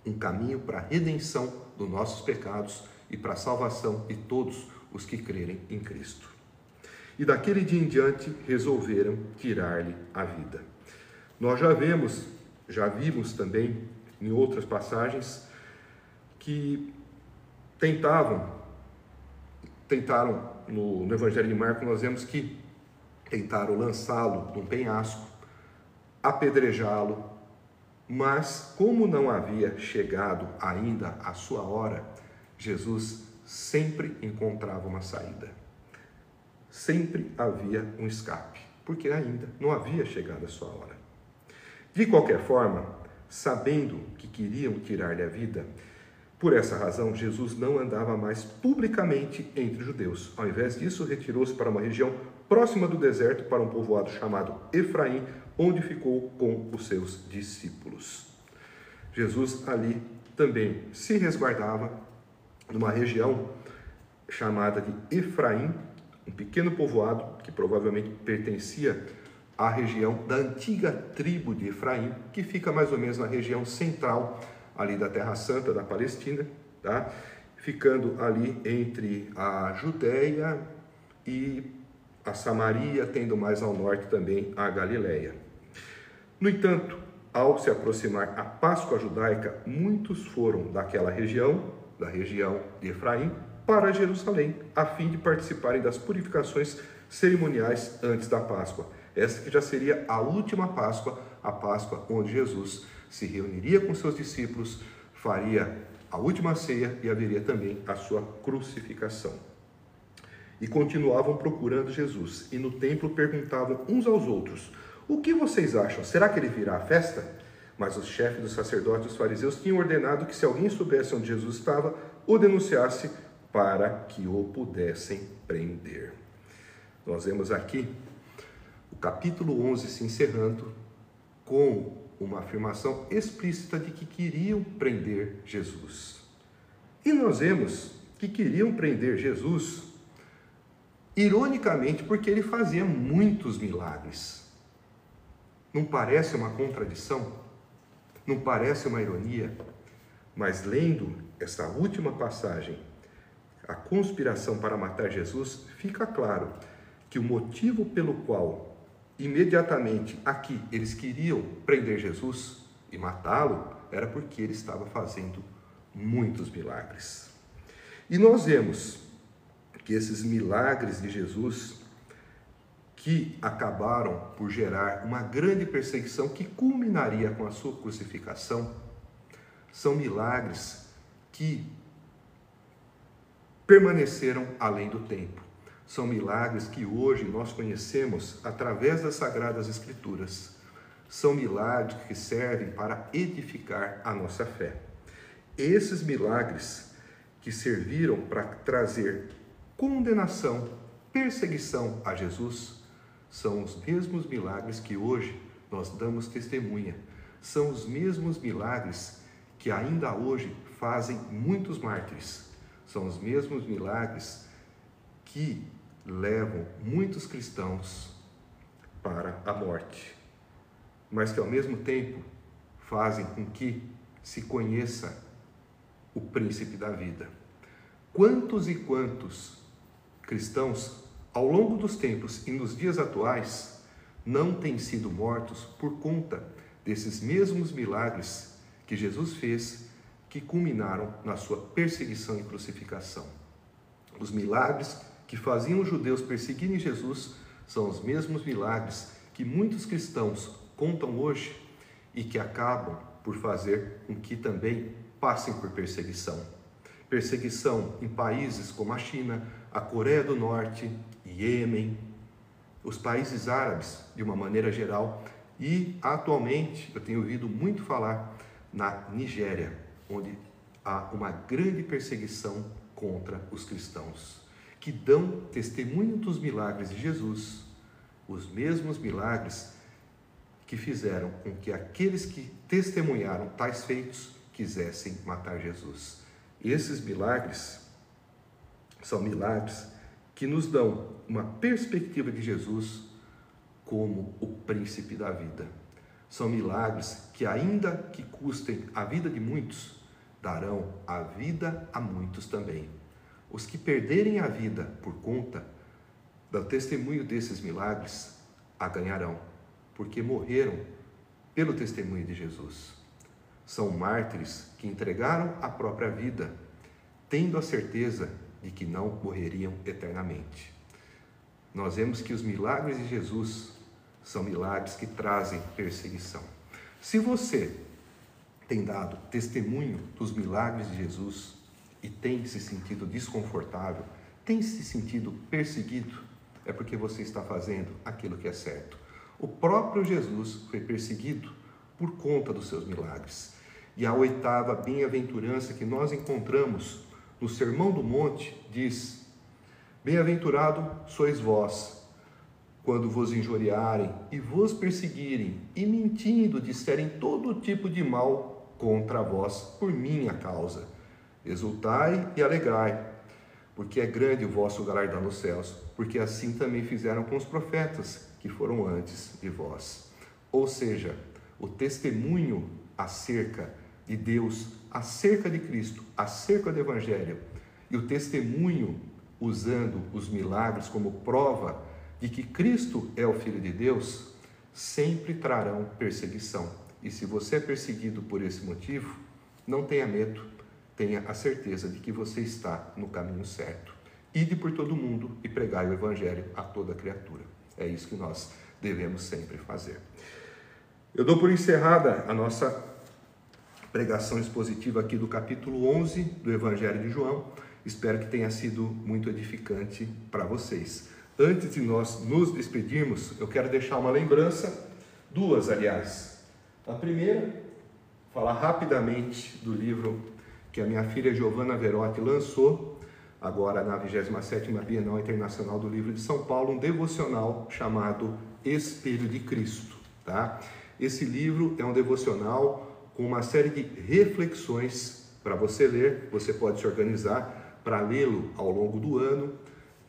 um caminho para a redenção dos nossos pecados e para a salvação de todos os que crerem em Cristo. E daquele dia em diante resolveram tirar-lhe a vida. Nós já vimos também em outras passagens que tentaram no Evangelho de Marcos, nós vemos que tentaram lançá-lo de um penhasco, apedrejá-lo, mas como não havia chegado ainda a sua hora, Jesus sempre encontrava uma saída. Sempre havia um escape, porque ainda não havia chegado a sua hora. De qualquer forma, sabendo que queriam tirar-lhe a vida. Por essa razão, Jesus não andava mais publicamente entre os judeus. Ao invés disso, retirou-se para uma região próxima do deserto, para um povoado chamado Efraim, onde ficou com os seus discípulos. Jesus ali também se resguardava numa região chamada de Efraim, um pequeno povoado que provavelmente pertencia à região da antiga tribo de Efraim, que fica mais ou menos na região central ali da Terra Santa, da Palestina, tá? Ficando ali entre a Judéia e a Samaria, tendo mais ao norte também a Galileia. No entanto, ao se aproximar a Páscoa judaica, muitos foram daquela região, da região de Efraim, para Jerusalém, a fim de participarem das purificações cerimoniais antes da Páscoa. Essa que já seria a última Páscoa, a Páscoa onde Jesus se reuniria com seus discípulos, faria a última ceia e haveria também a sua crucificação. E continuavam procurando Jesus, e no templo perguntavam uns aos outros: o que vocês acham? Será que ele virá à festa? Mas os chefes dos sacerdotes e os fariseus tinham ordenado que, se alguém soubesse onde Jesus estava, o denunciasse para que o pudessem prender. Nós vemos aqui o capítulo 11 se encerrando com uma afirmação explícita de que queriam prender Jesus. E nós vemos que queriam prender Jesus, ironicamente, porque ele fazia muitos milagres. Não parece uma contradição? Não parece uma ironia? Mas lendo essa última passagem, a conspiração para matar Jesus, fica claro que o motivo pelo qual imediatamente aqui eles queriam prender Jesus e matá-lo era porque ele estava fazendo muitos milagres. E nós vemos que esses milagres de Jesus, que acabaram por gerar uma grande perseguição que culminaria com a sua crucificação, são milagres que permaneceram além do tempo. São milagres que hoje nós conhecemos através das Sagradas Escrituras. São milagres que servem para edificar a nossa fé. Esses milagres que serviram para trazer condenação, perseguição a Jesus, são os mesmos milagres que hoje nós damos testemunha. São os mesmos milagres que ainda hoje fazem muitos mártires. São os mesmos milagres que levam muitos cristãos para a morte, mas que ao mesmo tempo fazem com que se conheça o príncipe da vida. Quantos e quantos cristãos, ao longo dos tempos e nos dias atuais, não têm sido mortos por conta desses mesmos milagres que Jesus fez, que culminaram na sua perseguição e crucificação. Os milagres que faziam os judeus perseguirem Jesus são os mesmos milagres que muitos cristãos contam hoje e que acabam por fazer com que também passem por perseguição. Perseguição em países como a China, a Coreia do Norte, Iêmen, os países árabes de uma maneira geral, e atualmente eu tenho ouvido muito falar na Nigéria, onde há uma grande perseguição contra os cristãos, que dão testemunho dos milagres de Jesus, os mesmos milagres que fizeram com que aqueles que testemunharam tais feitos quisessem matar Jesus. Esses milagres são milagres que nos dão uma perspectiva de Jesus como o príncipe da vida. São milagres que, ainda que custem a vida de muitos, darão a vida a muitos também. Os que perderem a vida por conta do testemunho desses milagres, a ganharão, porque morreram pelo testemunho de Jesus. São mártires que entregaram a própria vida, tendo a certeza de que não morreriam eternamente. Nós vemos que os milagres de Jesus são milagres que trazem perseguição. Se você tem dado testemunho dos milagres de Jesus e tem se sentido desconfortável, tem se sentido perseguido, é porque você está fazendo aquilo que é certo. O próprio Jesus foi perseguido por conta dos seus milagres. E a oitava bem-aventurança que nós encontramos no Sermão do Monte diz: bem-aventurado sois vós, quando vos injuriarem e vos perseguirem, e mentindo disserem todo tipo de mal contra vós por minha causa. Exultai e alegrai, porque é grande o vosso galardão nos céus, porque assim também fizeram com os profetas que foram antes de vós. Ou seja, o testemunho acerca de Deus, acerca de Cristo, acerca do Evangelho, e o testemunho usando os milagres como prova de que Cristo é o Filho de Deus, sempre trarão perseguição. E se você é perseguido por esse motivo, não tenha medo, tenha a certeza de que você está no caminho certo. Ide por todo mundo e pregai o Evangelho a toda criatura. É isso que nós devemos sempre fazer. Eu dou por encerrada a nossa pregação expositiva aqui do capítulo 11 do Evangelho de João. Espero que tenha sido muito edificante para vocês. Antes de nós nos despedirmos, eu quero deixar uma lembrança, duas, aliás. A primeira, falar rapidamente do livro que a minha filha Giovanna Verotti lançou, agora na 27ª Bienal Internacional do Livro de São Paulo, um devocional chamado Espelho de Cristo, tá? Esse livro é um devocional com uma série de reflexões para você ler. Você pode se organizar para lê-lo ao longo do ano.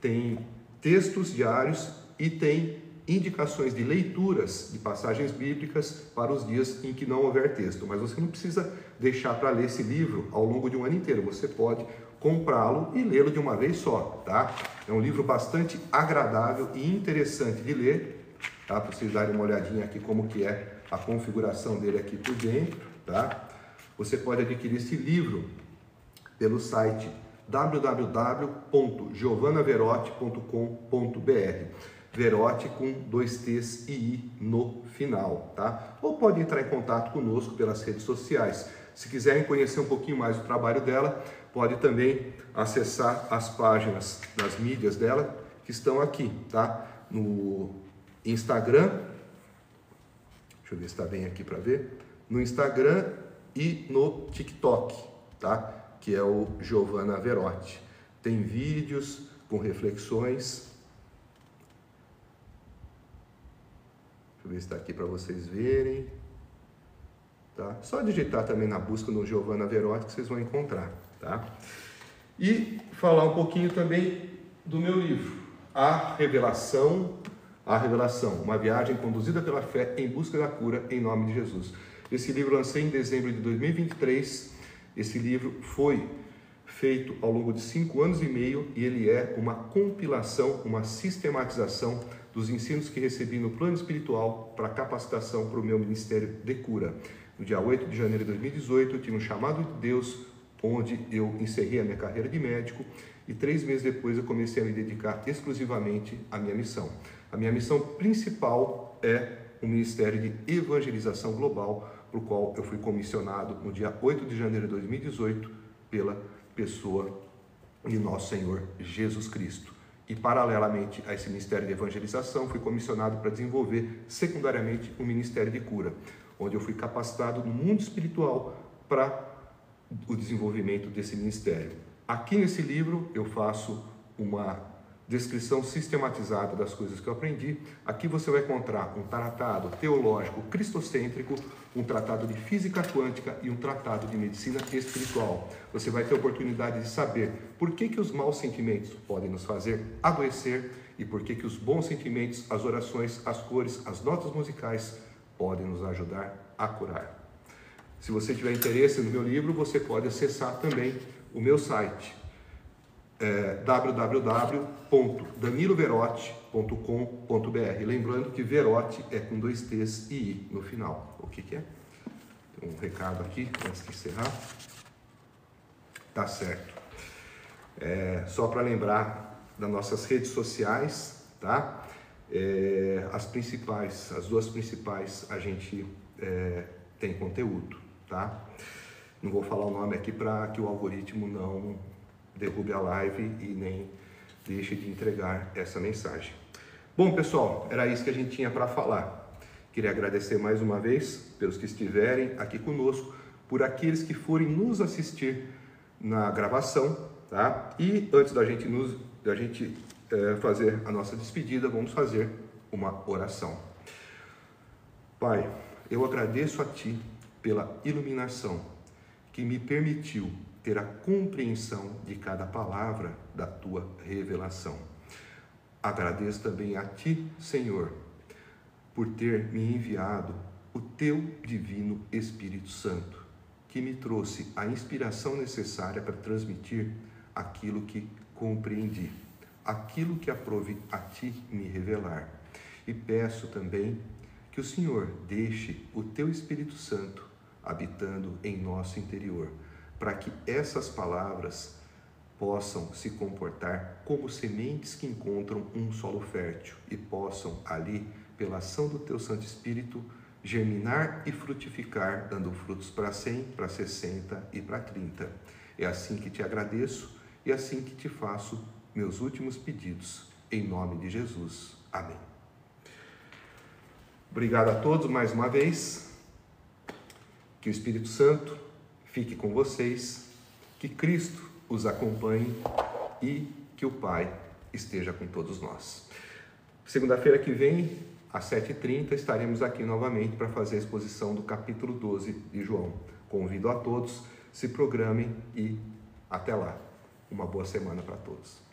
Tem textos diários e tem indicações de leituras de passagens bíblicas para os dias em que não houver texto. Mas você não precisa deixar para ler esse livro ao longo de um ano inteiro. Você pode comprá-lo e lê-lo de uma vez só, tá? É um livro bastante agradável e interessante de ler, tá? Para vocês darem uma olhadinha aqui como que é a configuração dele aqui por dentro, tá? Você pode adquirir esse livro pelo site www.giovanaverotti.com.br, Verotti com 2 T's e I no final, tá? Ou pode entrar em contato conosco pelas redes sociais. Se quiserem conhecer um pouquinho mais do trabalho dela, pode também acessar as páginas das mídias dela que estão aqui, tá? No Instagram, deixa eu ver se está bem aqui para ver, no Instagram e no TikTok, tá? Que é o Giovana Verotti. Tem vídeos com reflexões. Deixa eu ver se está aqui para vocês verem. Tá? Só digitar também na busca no Giovana Verotti que vocês vão encontrar, tá? E falar um pouquinho também do meu livro, A Revelação, uma viagem conduzida pela fé em busca da cura em nome de Jesus. Esse livro eu lancei em dezembro de 2023. Esse livro foi feito ao longo de 5 anos e meio e ele é uma compilação, uma sistematização dos ensinos que recebi no plano espiritual para capacitação para o meu ministério de cura. No dia 8 de janeiro de 2018, eu tive um chamado de Deus, onde eu encerrei a minha carreira de médico e 3 meses depois eu comecei a me dedicar exclusivamente à minha missão. A minha missão principal é um ministério de evangelização global, para o qual eu fui comissionado no dia 8 de janeiro de 2018 pela pessoa de nosso Senhor Jesus Cristo. E paralelamente a esse ministério de evangelização, fui comissionado para desenvolver secundariamente um ministério de cura, onde eu fui capacitado no mundo espiritual para o desenvolvimento desse ministério. Aqui nesse livro eu faço uma descrição sistematizada das coisas que eu aprendi. Aqui você vai encontrar um tratado teológico cristocêntrico, um tratado de física quântica e um tratado de medicina espiritual. Você vai ter a oportunidade de saber por que os maus sentimentos podem nos fazer adoecer e por que os bons sentimentos, as orações, as cores, as notas musicais podem nos ajudar a curar. Se você tiver interesse no meu livro, você pode acessar também o meu site, www.daniloverotti.com.br. Lembrando que Verotti é com 2 T's e I no final. O que é? Tem um recado aqui antes de encerrar. Tá certo. Só para lembrar das nossas redes sociais, tá? As 2 principais a gente tem conteúdo, tá? Não vou falar o nome aqui para que o algoritmo não derrube a live e nem deixe de entregar essa mensagem. Bom, pessoal, era isso que a gente tinha para falar. Queria agradecer mais uma vez pelos que estiverem aqui conosco, por aqueles que forem nos assistir na gravação, tá? E antes da gente fazer a nossa despedida, vamos fazer uma oração. Pai, eu agradeço a Ti pela iluminação que me permitiu ter a compreensão de cada palavra da Tua revelação. Agradeço também a Ti, Senhor, por ter me enviado o Teu divino Espírito Santo, que me trouxe a inspiração necessária para transmitir aquilo que compreendi, aquilo que aprove a Ti me revelar. E peço também que o Senhor deixe o Teu Espírito Santo habitando em nosso interior, para que essas palavras possam se comportar como sementes que encontram um solo fértil e possam ali, pela ação do Teu Santo Espírito, germinar e frutificar, dando frutos para 100, para 60 e para 30. É assim que Te agradeço e assim que Te faço meus últimos pedidos. Em nome de Jesus. Amém. Obrigado a todos mais uma vez. Que o Espírito Santo fique com vocês, que Cristo os acompanhe e que o Pai esteja com todos nós. Segunda-feira que vem, às 7h30, estaremos aqui novamente para fazer a exposição do capítulo 12 de João. Convido a todos, se programem e até lá. Uma boa semana para todos.